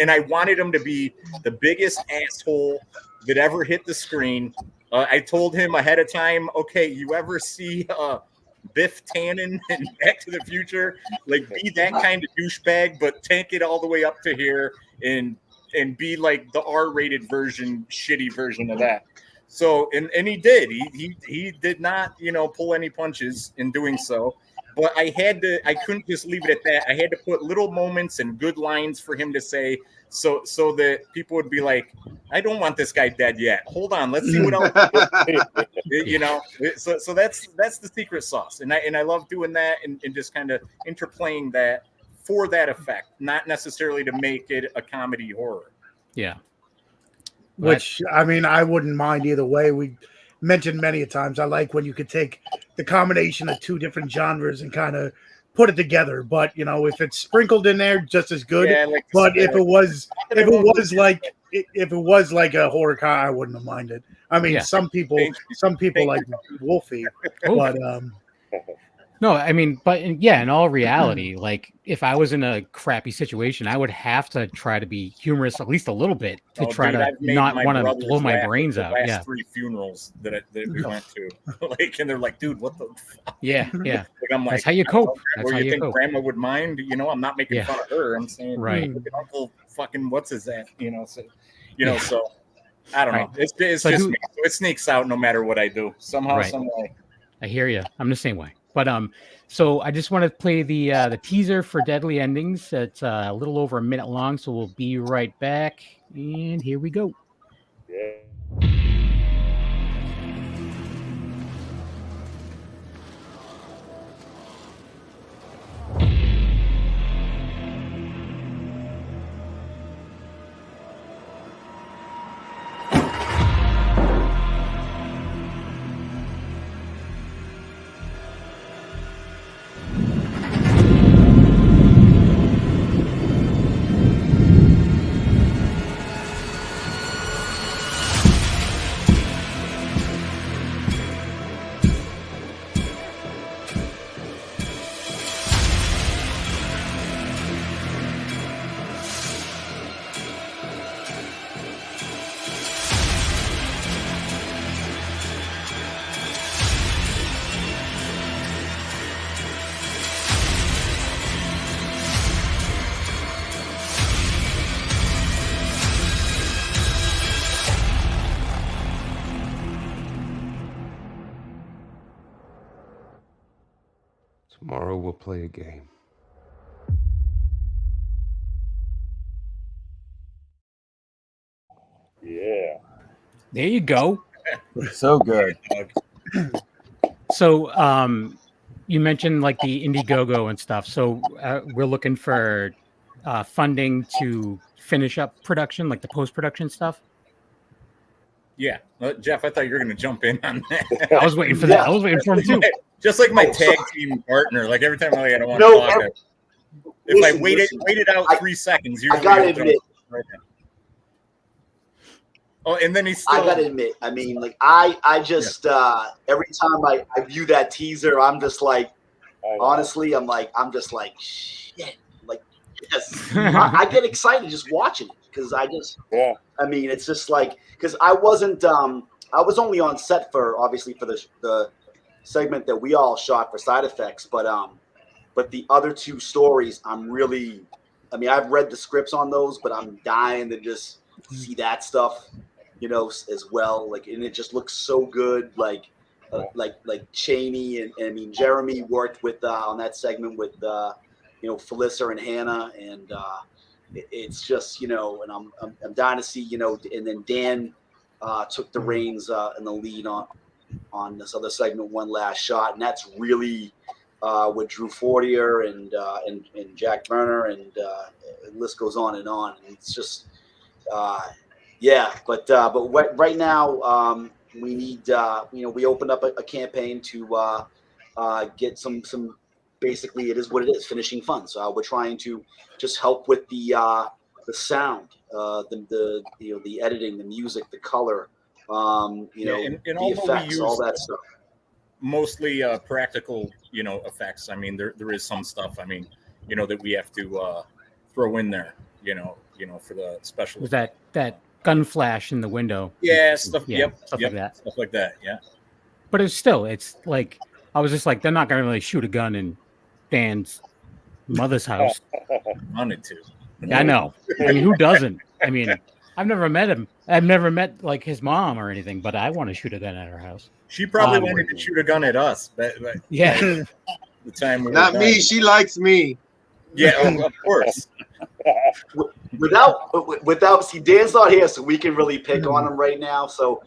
and I wanted him to be the biggest asshole that ever hit the screen. I told him ahead of time, okay, you ever see Biff Tannen in Back to the Future? Like, be that kind of douchebag, but tank it all the way up to here and be like the R-rated version, shitty version of that. So, and he did. He did not, pull any punches in doing so. But I couldn't just leave it at that. I had to put little moments and good lines for him to say so that people would be like, I don't want this guy dead yet. Hold on, let's see what else. So that's the secret sauce. And I love doing that and just kind of interplaying that for that effect, not necessarily to make it a comedy horror. Yeah. Which, I mean, I wouldn't mind either way. We mentioned many a times, I like when you could take the combination of two different genres and kind of put it together. But, if it's sprinkled in there, just as good. Yeah, but if it was like a horror I wouldn't have minded. I mean, some people like Wolfie, but no, I mean, but in all reality, like if I was in a crappy situation, I would have to try to be humorous at least a little bit to not want to blow my brains out. The last 3 funerals that we went to, and they're like, dude, what the fuck? Yeah. Like, I'm like, that's how you cope. That's how you think Grandma would mind? I'm not making fun of her. I'm saying, right. Look at Uncle fucking what's his that? So I don't know. It's just me. So it sneaks out no matter what I do. Somehow, some way. I hear you. I'm the same way. But so I just want to play the teaser for Deadly Endings. It's a little over a minute long, so we'll be right back. And here we go. Yeah. Tomorrow we'll play a game. Yeah. There you go. So good. So you mentioned like the Indiegogo and stuff. So we're looking for funding to finish up production, like the post-production stuff. Yeah. Jeff, I thought you were going to jump in on that. I was waiting for that. I was waiting for him too. Just like my tag team partner. Like every time I don't want to talk. If I waited out 3 seconds, I gotta admit. Right now. Oh, and then he's still. I gotta admit. I mean, like I just every time I view that teaser, I'm just like, honestly, I'm just like, shit. Like, yes, I get excited just watching it because I mean, it's just like because I wasn't. I was only on set for the segment that we all shot for Side Effects, but the other 2 stories, I've read the scripts on those, but I'm dying to just see that stuff, as well. Like, and it just looks so good. Like Cheney and I mean Jeremy worked with on that segment with Felissa and Hannah, and it's just and I'm dying to see and then Dan took the reins and the lead on this other segment, One Last Shot, and that's really with Drew Fortier and Jack Berner, and the list goes on and on. And it's just but right now we need we opened up a campaign to get some basically it is what it is, finishing funds. We're trying to just help with the sound, the editing, the music, the color. And the effects, all that stuff. Mostly practical, effects. I mean, there is some stuff. I mean, that we have to throw in there. for the special. Was that gun flash in the window? Yeah, stuff. Yeah, Stuff like that. Stuff like that. Yeah. But it's like I was just like, they're not gonna really shoot a gun in Dan's mother's house. Wanted to. Yeah, I know. I mean, who doesn't? I mean, I've never met him. I've never met like his mom or anything, but I want to shoot a gun at her house. She probably wanted to shoot a gun at us. But yeah. The time not me. She likes me. Yeah, of course. Without see, Dan's not here, so we can really pick on him right now. So,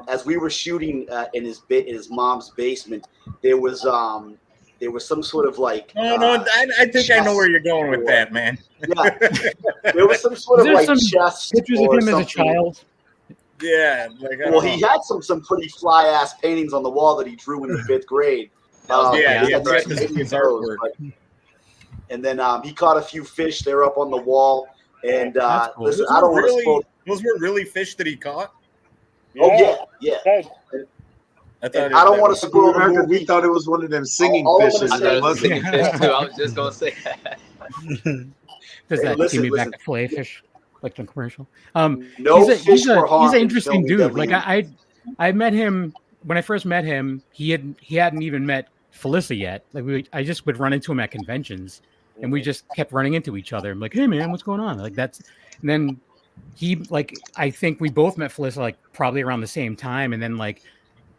as we were shooting in his mom's basement, there was some sort of like. No, I think I know where you're going with that, man. Yeah, there was some sort of like chest. Pictures of him as a child. Yeah, he had some pretty fly ass paintings on the wall that he drew in the 5th grade. His artwork. And then he caught a few fish. They're up on the wall. And cool. listen, I don't want to spoil. Those were really fish that he caught? Oh yeah. I don't want to spoil the movie. We thought it was one of them singing fishes. I was singing fish too. I was just gonna say that. Does that give me back to fillet fish, like the commercial? He's an interesting dude. Like I met him when I first met him. He hadn't even met Felissa yet. Like I just would run into him at conventions, and we just kept running into each other. I'm like, hey man, what's going on? Like and then he I think we both met Felissa like probably around the same time, and then like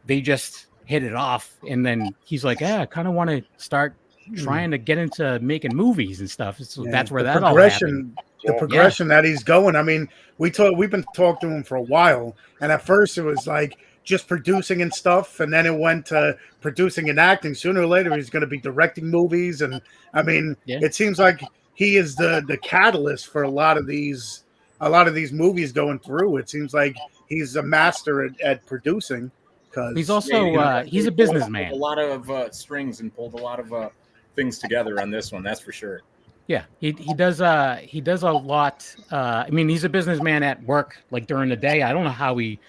they just hit it off, and then he's like, yeah, I kind of want to start trying to get into making movies and stuff. So that's where that all happened. The progression that he's going. I mean, we've been talking to him for a while, and at first it was like just producing and stuff, and then it went to producing and acting. Sooner or later, he's going to be directing movies, and I mean, it seems like he is the catalyst for a lot of these movies going through. It seems like he's a master at producing. Because he's also he's a businessman. A lot of strings and pulled a lot of things together on this one. That's for sure. Yeah, he does a lot. I mean, he's a businessman at work, like during the day. I don't know how he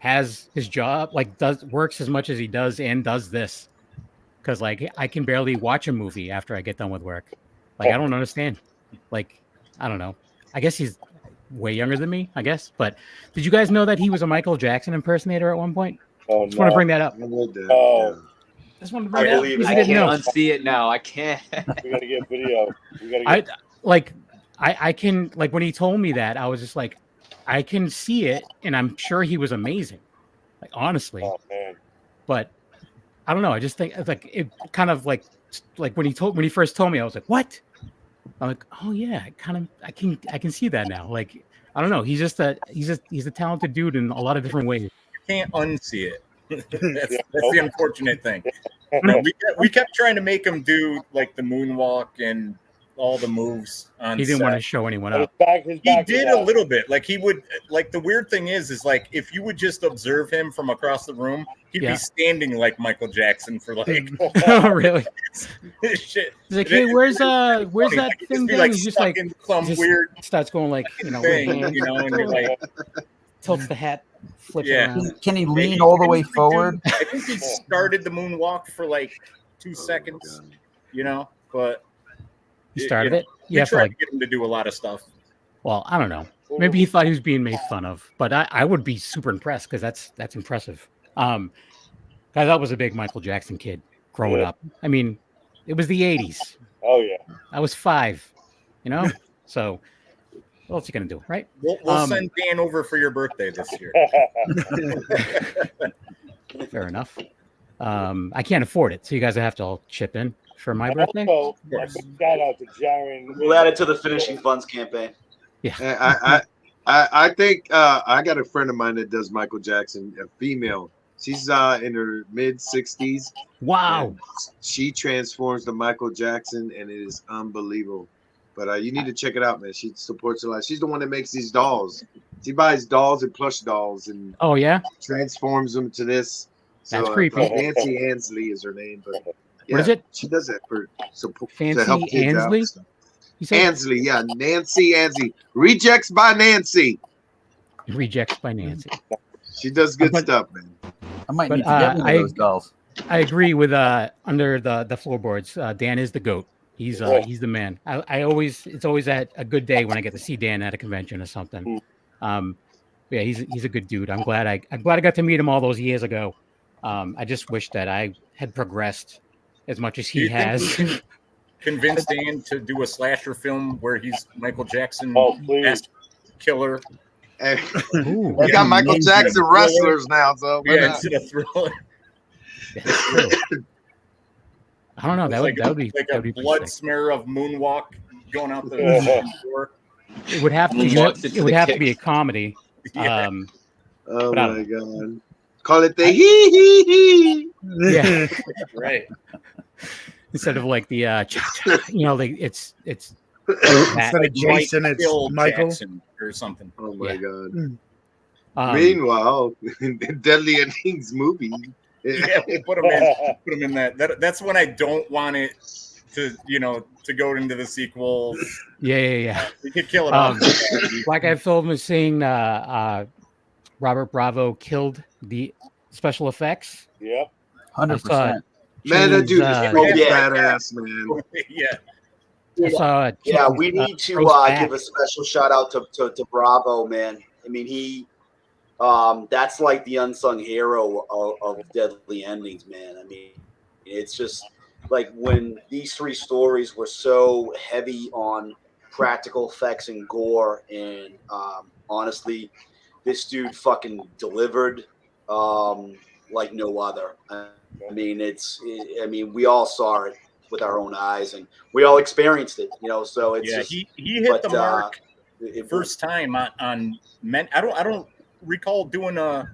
has his job, like works as much as he does and does this. Because like I can barely watch a movie after I get done with work. Like I don't understand. Like I don't know. I guess he's way younger than me. I guess. But did you guys know that he was a Michael Jackson impersonator at one point? Oh, just want to bring that up. Just want to bring that up. I can't unsee it now. I can't. We gotta get video. I can like when he told me that, I was just like, I can see it, and I'm sure he was amazing. Like honestly. Oh man. But I don't know. I just think like it kind of like when he first told me, I was like, what? I'm like, oh yeah, I can see that now. Like I don't know. He's a talented dude in a lot of different ways. Can't unsee it. That's the unfortunate thing. No, we kept trying to make him do like the moonwalk and all the moves on he didn't set. want to show anyone up. He did a little bit. Like he would like the weird thing is like if you would just observe him from across the room, he'd be standing like Michael Jackson for like oh really? Shit. He's like, hey, where's that thing? Like he's just like some weird starts going like thing, and you're like tilts the hat. Around. Can he lean all the way forward? I think he started the moonwalk for like 2 seconds, but he started it. Yeah, tried to get him to do a lot of stuff. Well, I don't know. Maybe he thought he was being made fun of, but I would be super impressed because that's impressive. Guys, I was a big Michael Jackson kid growing up. I mean, it was the 80s. Oh yeah. I was 5, so. What else are you gonna do, right? We'll send Dan over for your birthday this year. Fair enough. I can't afford it, so you guys have to all chip in for my birthday. Also, shout out to Jaren. We'll add it to the finishing funds campaign. Yeah. I think I got a friend of mine that does Michael Jackson, a female. She's in her mid-60s. Wow. She transforms to Michael Jackson, and it is unbelievable. But you need to check it out, man. She supports a lot. She's the one that makes these dolls. She buys dolls and plush dolls and transforms them to this. That's creepy. Nancy Ansley is her name, but what is it? She does that for support Fancy to help kids Ansley? out. Ansley, yeah, Nancy Ansley. Rejects by Nancy. Rejects by Nancy. She does good stuff, man. I might need to get one of those dolls. I agree with under the floorboards. Dan is the GOAT. He's the man. It's always a good day when I get to see Dan at a convention or something. Yeah, he's a good dude. I'm glad I got to meet him all those years ago. I just wish that I had progressed as much as he has. Convince Dan to do a slasher film where he's Michael Jackson killer. Hey, we got Michael Jackson wrestlers now, so instead of Thriller. I don't know. That would be like a blood smear of Moonwalk going out the door. It would have to be. It would have to be a comedy. Yeah. Oh my god! Call it the hee. Yeah, right. Instead of like the it's instead of Jason, it's Michael Jackson or something. Oh my god! Meanwhile, Deadly Endings movie. Yeah, we'll put him in that. That's when I don't want it to go into the sequel. Yeah. We could kill it off. Black Eyed Film is saying Robert Bravo killed the special effects. Yep. 100%. Man, that dude is so badass, man. Yeah. We need to give a special shout out to Bravo, man. I mean, he that's like the unsung hero of Deadly Endings, man. I mean, it's just like when these three stories were so heavy on practical effects and gore, and honestly, this dude fucking delivered like no other. I mean, we all saw it with our own eyes, and we all experienced it, So it's he hit the mark first time on men. I don't recall doing a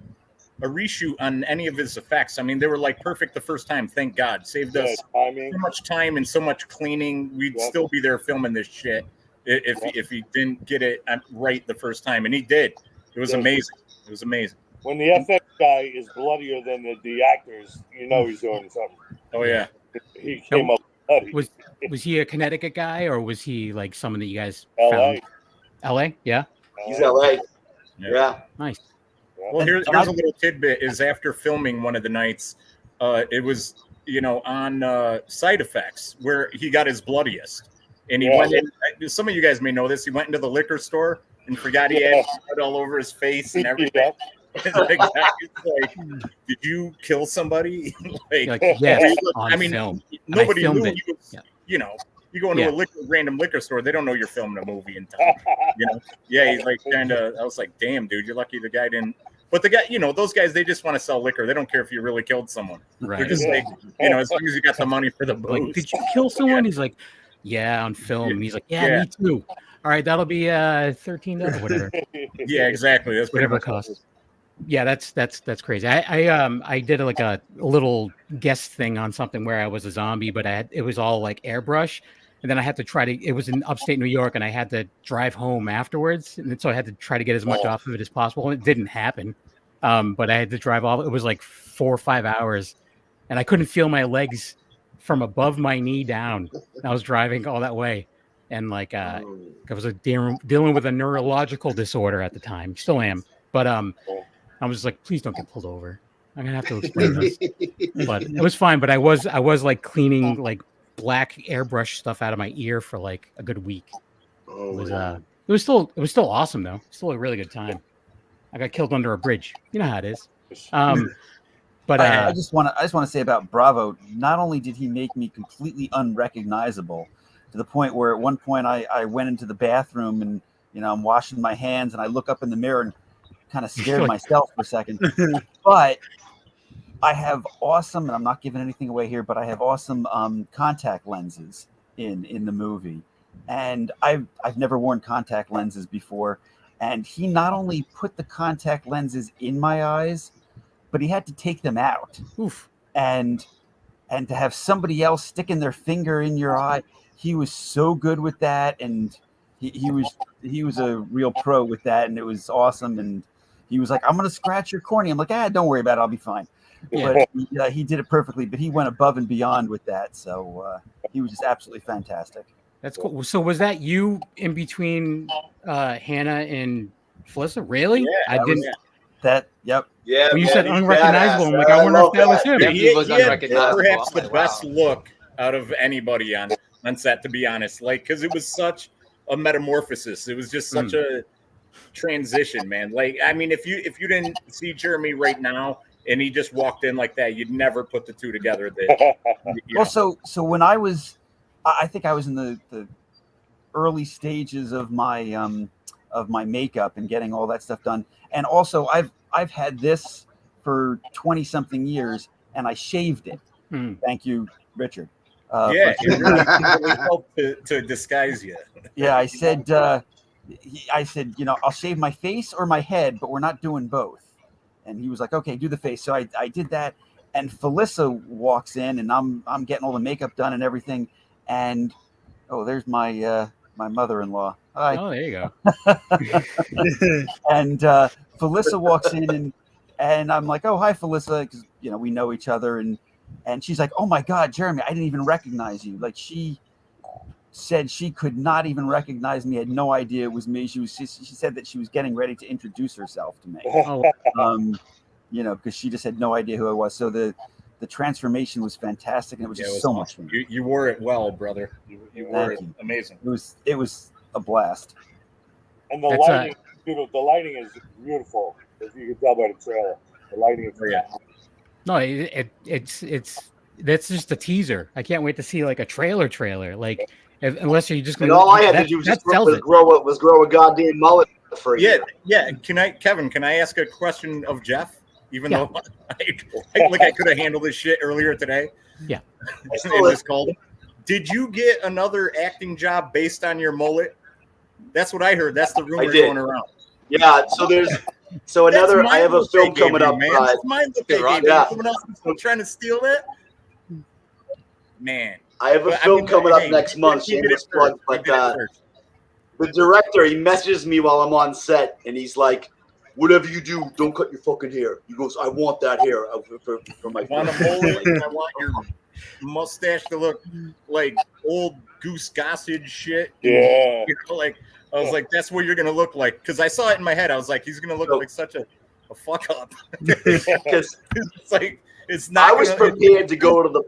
reshoot on any of his effects. I mean, they were like perfect the first time. Thank God, saved us so much time and so much cleaning. We'd still be there filming this shit if he didn't get it right the first time, and he did. It was amazing. It was amazing. When the FX guy is bloodier than the actors, he's doing something. Oh yeah, he came up bloody. Was he a Connecticut guy, or was he like someone that you guys LA? found? LA, yeah. He's LA. Yeah. Nice. Well, here's a little tidbit: is after filming one of the nights, it was on Side Effects where he got his bloodiest, and he went in. Some of you guys may know this. He went into the liquor store and forgot he had blood all over his face and everything. The guy is like, "Did you kill somebody?" Yes, I mean, film. nobody knew it. he was. You go into a random liquor store, they don't know you're filming a movie in time. Yeah, he's like kind of. I was like, "Damn, dude, you're lucky the guy didn't." But the guy, those guys, they just want to sell liquor. They don't care if you really killed someone. Right. They're just like, as long as you got the money for the booze. Like, did you kill someone? He's like, yeah, on film. And he's like, yeah, me too. All right, that'll be $13 or whatever. Yeah, exactly. That's whatever it costs. Yeah, that's crazy. I did like a little guest thing on something where I was a zombie, but it was all like airbrush, and then I had to it was in upstate New York, and I had to drive home afterwards, and so I had to try to get as much off of it as possible. And it didn't happen, but I had to drive it was like 4 or 5 hours, and I couldn't feel my legs from above my knee down. I was driving all that way, and like I was dealing with a neurological disorder at the time, still am, but I was like, please don't get pulled over. I'm gonna have to explain this. But it was fine. But I was like cleaning like black airbrush stuff out of my ear for like a good week. It was still awesome though. Still a really good time. I got killed under a bridge. You know how it is. But I just want to say about Bravo. Not only did he make me completely unrecognizable, to the point where at one point I went into the bathroom and I'm washing my hands and I look up in the mirror and kind of scared myself for a second. But I have awesome, and I'm not giving anything away here, but I have awesome contact lenses in the movie, and I've never worn contact lenses before. And he not only put the contact lenses in my eyes, but he had to take them out. Oof. And to have somebody else sticking their finger in your eye, he was so good with that, and he was a real pro with that, and it was awesome. And he was like, "I'm going to scratch your cornea." I'm like, don't worry about it. I'll be fine. But he did it perfectly, but he went above and beyond with that. So he was just absolutely fantastic. That's cool. So was that you in between Hannah and Felissa? Really? Yeah, I didn't. Yep. Yeah. When you said unrecognizable, I'm like, I wonder if that was him. He had perhaps the best look out of anybody on on set, to be honest. Like, because it was such a metamorphosis. It was just such a transition, man. Like, I mean, if you didn't see Jeremy right now and he just walked in like that, you'd never put the two together. Well, so when I think I was in the early stages of my makeup and getting all that stuff done, and also I've had this for 20-something years, and I shaved it. Thank you, Richard. It really helped to disguise you. Yeah, I said, I'll shave my face or my head, but we're not doing both. And he was like, okay, do the face. So I did that, and Felissa walks in, and I'm getting all the makeup done and everything, and there's my my mother-in-law. Hi. Oh, there you go. And Felissa walks in, and I'm like, oh, hi, Felissa, because we know each other, and she's like, oh my God, Jeremy, I didn't even recognize you. Like, she said she could not even recognize me, had no idea it was me. She said that she was getting ready to introduce herself to me. Because she just had no idea who I was. So the transformation was fantastic, and it was just so much fun. You wore it well, brother. You wore it amazing. It was a blast. And the lighting, the lighting is beautiful. As you can tell by the trailer, the lighting is No, it's that's just a teaser. I can't wait to see like a trailer. Like, unless you're just going. And all I had to do was grow a goddamn mullet for a year. Yeah. Kevin? Can I ask a question of Jeff? Even though I could have handled this shit earlier today. Yeah. And just called him. Did you get another acting job based on your mullet? That's what I heard. That's the rumor going around. Yeah. So I have a film coming up. That's mine. Someone else is still trying to steal it. Man. I have a film coming up next month. But the director, he messages me while I'm on set, and he's like, whatever you do, don't cut your fucking hair. He goes, I want that hair for my film. I want your mustache to look like old Goose Gossage shit. Yeah. I was like, that's what you're going to look like. Because I saw it in my head. I was like, he's going to look like such a fuck up. Because it's like, it's not. I was prepared to go to the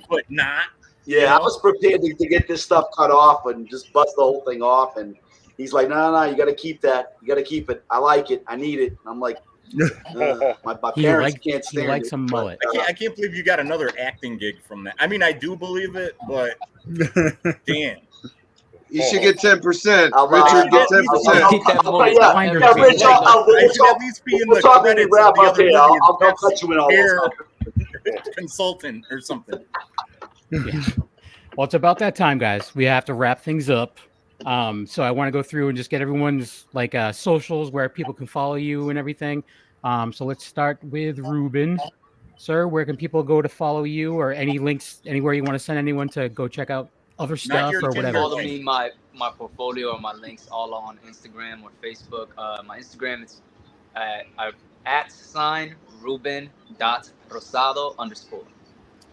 but not. Yeah, I was prepared to get this stuff cut off and just bust the whole thing off. And he's like, no, you got to keep that. You got to keep it. I like it. I need it. And I'm like, my parents can't stand it. He likes a mullet. I can't believe you got another acting gig from that. I mean, I do believe it, but damn. You should get 10%. Richard, get 10%. I should at least be in the credits of the other movie. I'll cut you in all this. Consultant or something. Yeah. Well, it's about that time, guys. We have to wrap things up. So I want to go through and just get everyone's socials where people can follow you and everything. So let's start with Ruben. Sir, where can people go to follow you, or any links anywhere you want to send anyone to go check out other stuff or whatever? Follow me, my portfolio or my links all on Instagram or Facebook. My Instagram is at Ruben.Rosado_.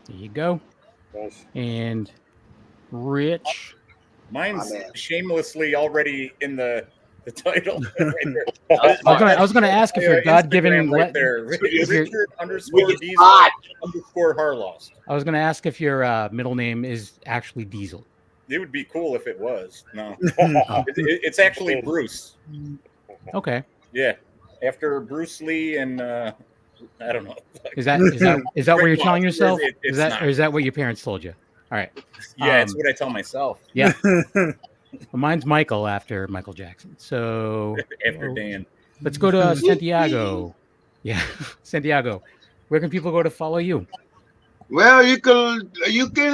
There you go. And Rich. Mine's shamelessly already in the title. I was going to ask if you're God-given. Right there. Richard _Diesel _Harlost. I was going to ask if your middle name is actually Diesel. It would be cool if it was. No, it's actually Bruce. Okay. Yeah, after Bruce Lee and I don't know. Is that what you're telling yourself? Is that what your parents told you? All right. Yeah, it's what I tell myself. Yeah. Well, mine's Michael after Michael Jackson. So after Dan. Let's go to Santiago. Yeah, Santiago. Where can people go to follow you? Well, you can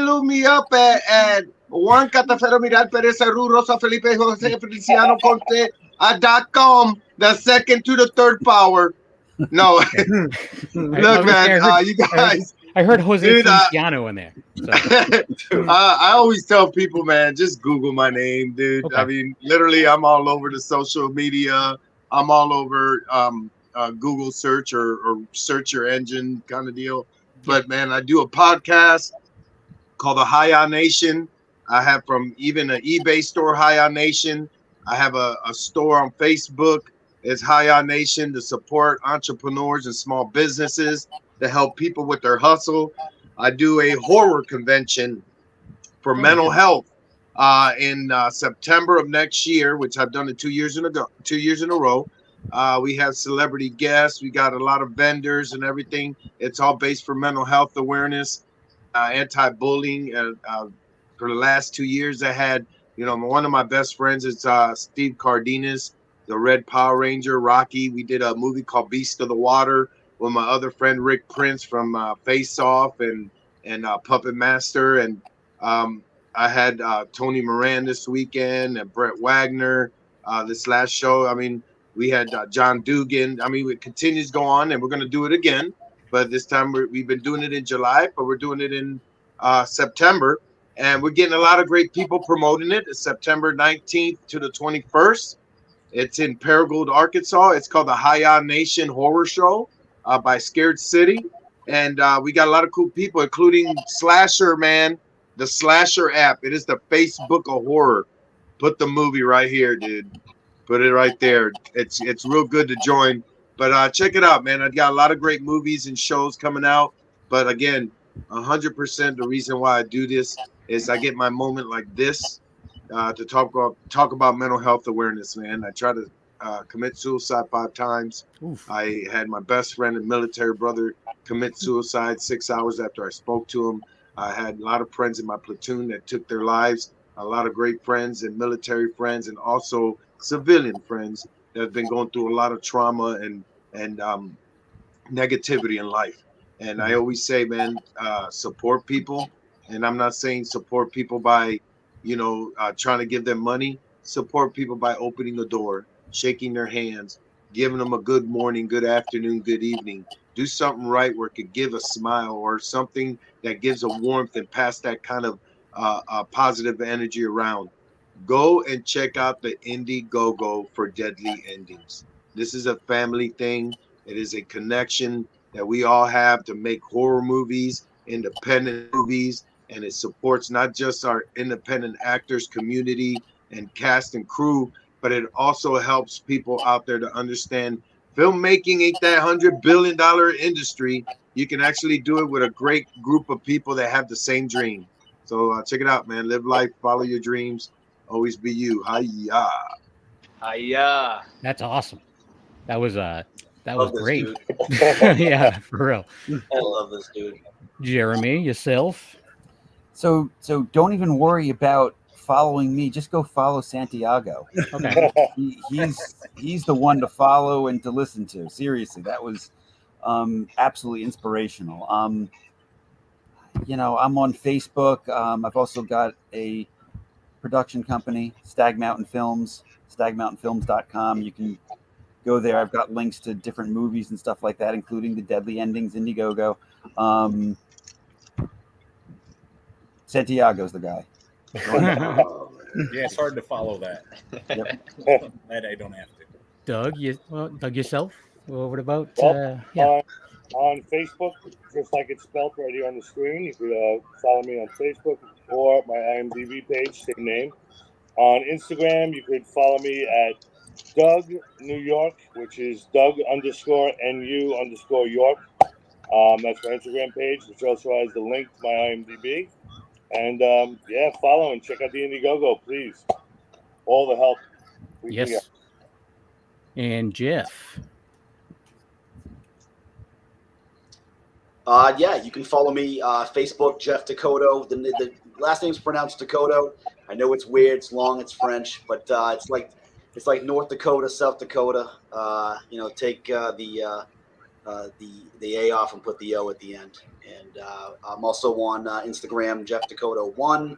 look me up at Juan Catafero Miral Perez Aru Rosa Felipe Jose Feliciano Conte .com. The second to the third power. No, look, man, you guys. I heard Jose Feliciano in there. So. I always tell people, man, just Google my name, dude. Okay. I mean, literally, I'm all over the social media. I'm all over Google search or search your engine kind of deal. But, man, I do a podcast called the Hi-Ya Nation. I have from even an eBay store, Hi-Ya Nation. I have a store on Facebook. It's Hi-Ya Nation to support entrepreneurs and small businesses, to help people with their hustle. I do a horror convention for mental health In September of next year, which I've done it 2 years in a row. We have celebrity guests. We got a lot of vendors and everything. It's all based for mental health awareness, anti-bullying. For the last 2 years, I had, one of my best friends is Steve Cardenas, the Red Power Ranger, Rocky. We did a movie called Beast of the Water with my other friend Rick Prince from Face Off and Puppet Master. And I had Tony Moran this weekend and Brett Wagner this last show. I mean, we had John Dugan. I mean, it continues to go on, and we're going to do it again. But this time we've been doing it in July, but we're doing it in September. And we're getting a lot of great people promoting it. It's September 19th to the 21st. It's in Paragould, Arkansas. It's called the Hi-Ya Nation Horror Show by Scared City. And we got a lot of cool people, including Slasher, man. The Slasher app. It is the Facebook of horror. Put the movie right here, dude. Put it right there. It's real good to join. But check it out, man. I've got a lot of great movies and shows coming out. But again, 100% the reason why I do this is I get my moment like this to talk about mental health awareness, man. I try to commit suicide 5 times. Oof. I had my best friend and military brother commit suicide 6 hours after I spoke to him. I had a lot of friends in my platoon that took their lives, a lot of great friends and military friends, and also civilian friends that have been going through a lot of trauma and negativity in life. And I always say, man, support people. And I'm not saying support people by, trying to give them money. Support people by opening the door, shaking their hands, giving them a good morning, good afternoon, good evening. Do something right where it could give a smile or something that gives a warmth and pass that kind of positive energy around. Go and check out the Indiegogo for Deadly Endings. This is a family thing. It is a connection that we all have to make horror movies, independent movies, and it supports not just our independent actors community and cast and crew, but it also helps people out there to understand filmmaking ain't that $100 billion industry. You can actually do it with a great group of people that have the same dream. So check it out, man. Live life, follow your dreams, always be you. Hi-ya. Hi-ya. That's awesome. That was great. Yeah, for real. I love this dude. Jeremy, yourself. So don't even worry about following me. Just go follow Santiago. Okay. He's the one to follow and to listen to. Seriously, that was absolutely inspirational. I'm on Facebook. I've also got a production company, Stag Mountain Films, stagmountainfilms.com. You can go there. I've got links to different movies and stuff like that, including the Deadly Endings, Indiegogo. Santiago's the guy. Yeah, it's hard to follow that. Yep. That I don't have to. Doug, yourself? What about? On Facebook, just like it's spelled right here on the screen. You could follow me on Facebook or my IMDb page, same name. On Instagram, you could follow me at Doug New York, which is Doug_NU_York. That's my Instagram page, which also has the link to my IMDb. And follow and check out the Indiegogo, please. All the help we can get. And Jeff. You can follow me Facebook, Jeff Descoteaux. The last name's pronounced Descoteaux. I know it's weird, it's long, it's French, but it's like North Dakota, South Dakota. Take the A off and put the O at the end. And I'm also on Instagram, Jeff Descoteaux1.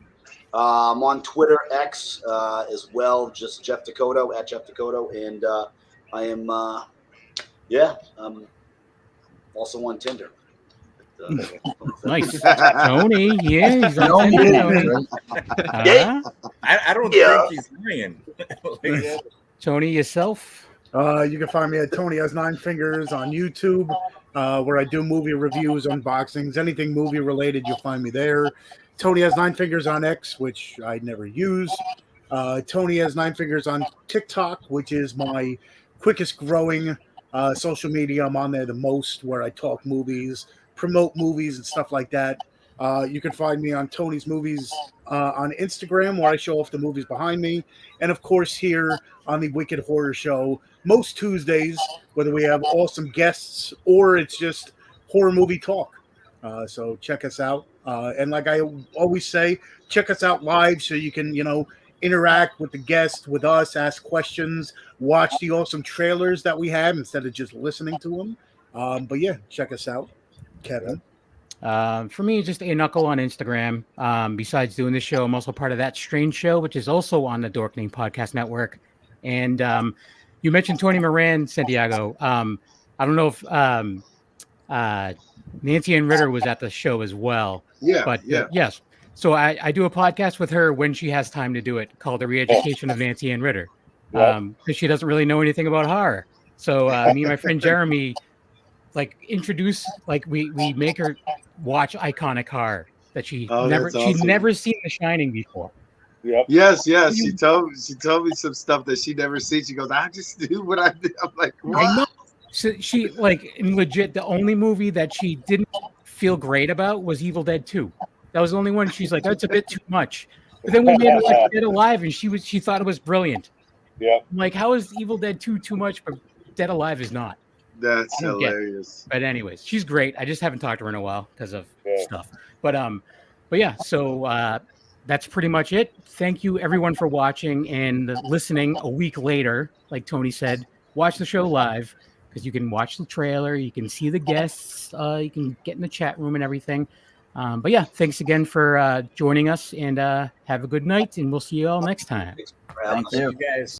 I'm on Twitter, X as well, just Jeff Descoteaux, at Jeff Descoteaux. And I am, I'm also on Tinder. Nice. Tony, yeah, he's on Tinder. I don't think he's lying. Tony, yourself? You can find me at Tony Has 9 Fingers on YouTube, where I do movie reviews, unboxings, anything movie related. You'll find me there. Tony Has 9 Fingers on X, which I never use. Tony Has 9 Fingers on TikTok, which is my quickest growing social media. I'm on there the most, where I talk movies, promote movies and stuff like that. You can find me on Tony's Movies on Instagram, where I show off the movies behind me. And of course, here on the Wicked Horror Show, most Tuesdays, whether we have awesome guests or it's just horror movie talk. So check us out. And like I always say, check us out live so you can, interact with the guests, with us, ask questions, watch the awesome trailers that we have instead of just listening to them. But yeah, check us out. Kevin. For me, just a knuckle on Instagram. Besides doing this show, I'm also part of That Strange Show, which is also on the Dorkening Podcast Network. And you mentioned Tony Moran, Santiago. I don't know if Nancy Ann Ritter was at the show as well. Yeah, but yes. So I do a podcast with her when she has time to do it, called The Re-Education of Nancy Ann Ritter, because she doesn't really know anything about horror. So me and my friend Jeremy introduce, we make her watch iconic horror that she'd never seen The Shining before. Yep. Yes. She told me some stuff that she never seen. She goes, I just do what I did. I'm like, what? I know. So she legit, the only movie that she didn't feel great about was Evil Dead 2. That was the only one she's like, that's a bit too much. But then we made her Dead Alive, and she thought it was brilliant. Yeah. I'm like, how is Evil Dead 2 too much, but Dead Alive is not? That's hilarious. But anyways, she's great. I just haven't talked to her in a while because of stuff. But yeah. So that's pretty much it. Thank you everyone for watching and listening a week later. Like Tony said, watch the show live because you can watch the trailer, you can see the guests, you can get in the chat room and everything. But yeah, thanks again for joining us, and have a good night, and we'll see you all next time. Thank you, guys.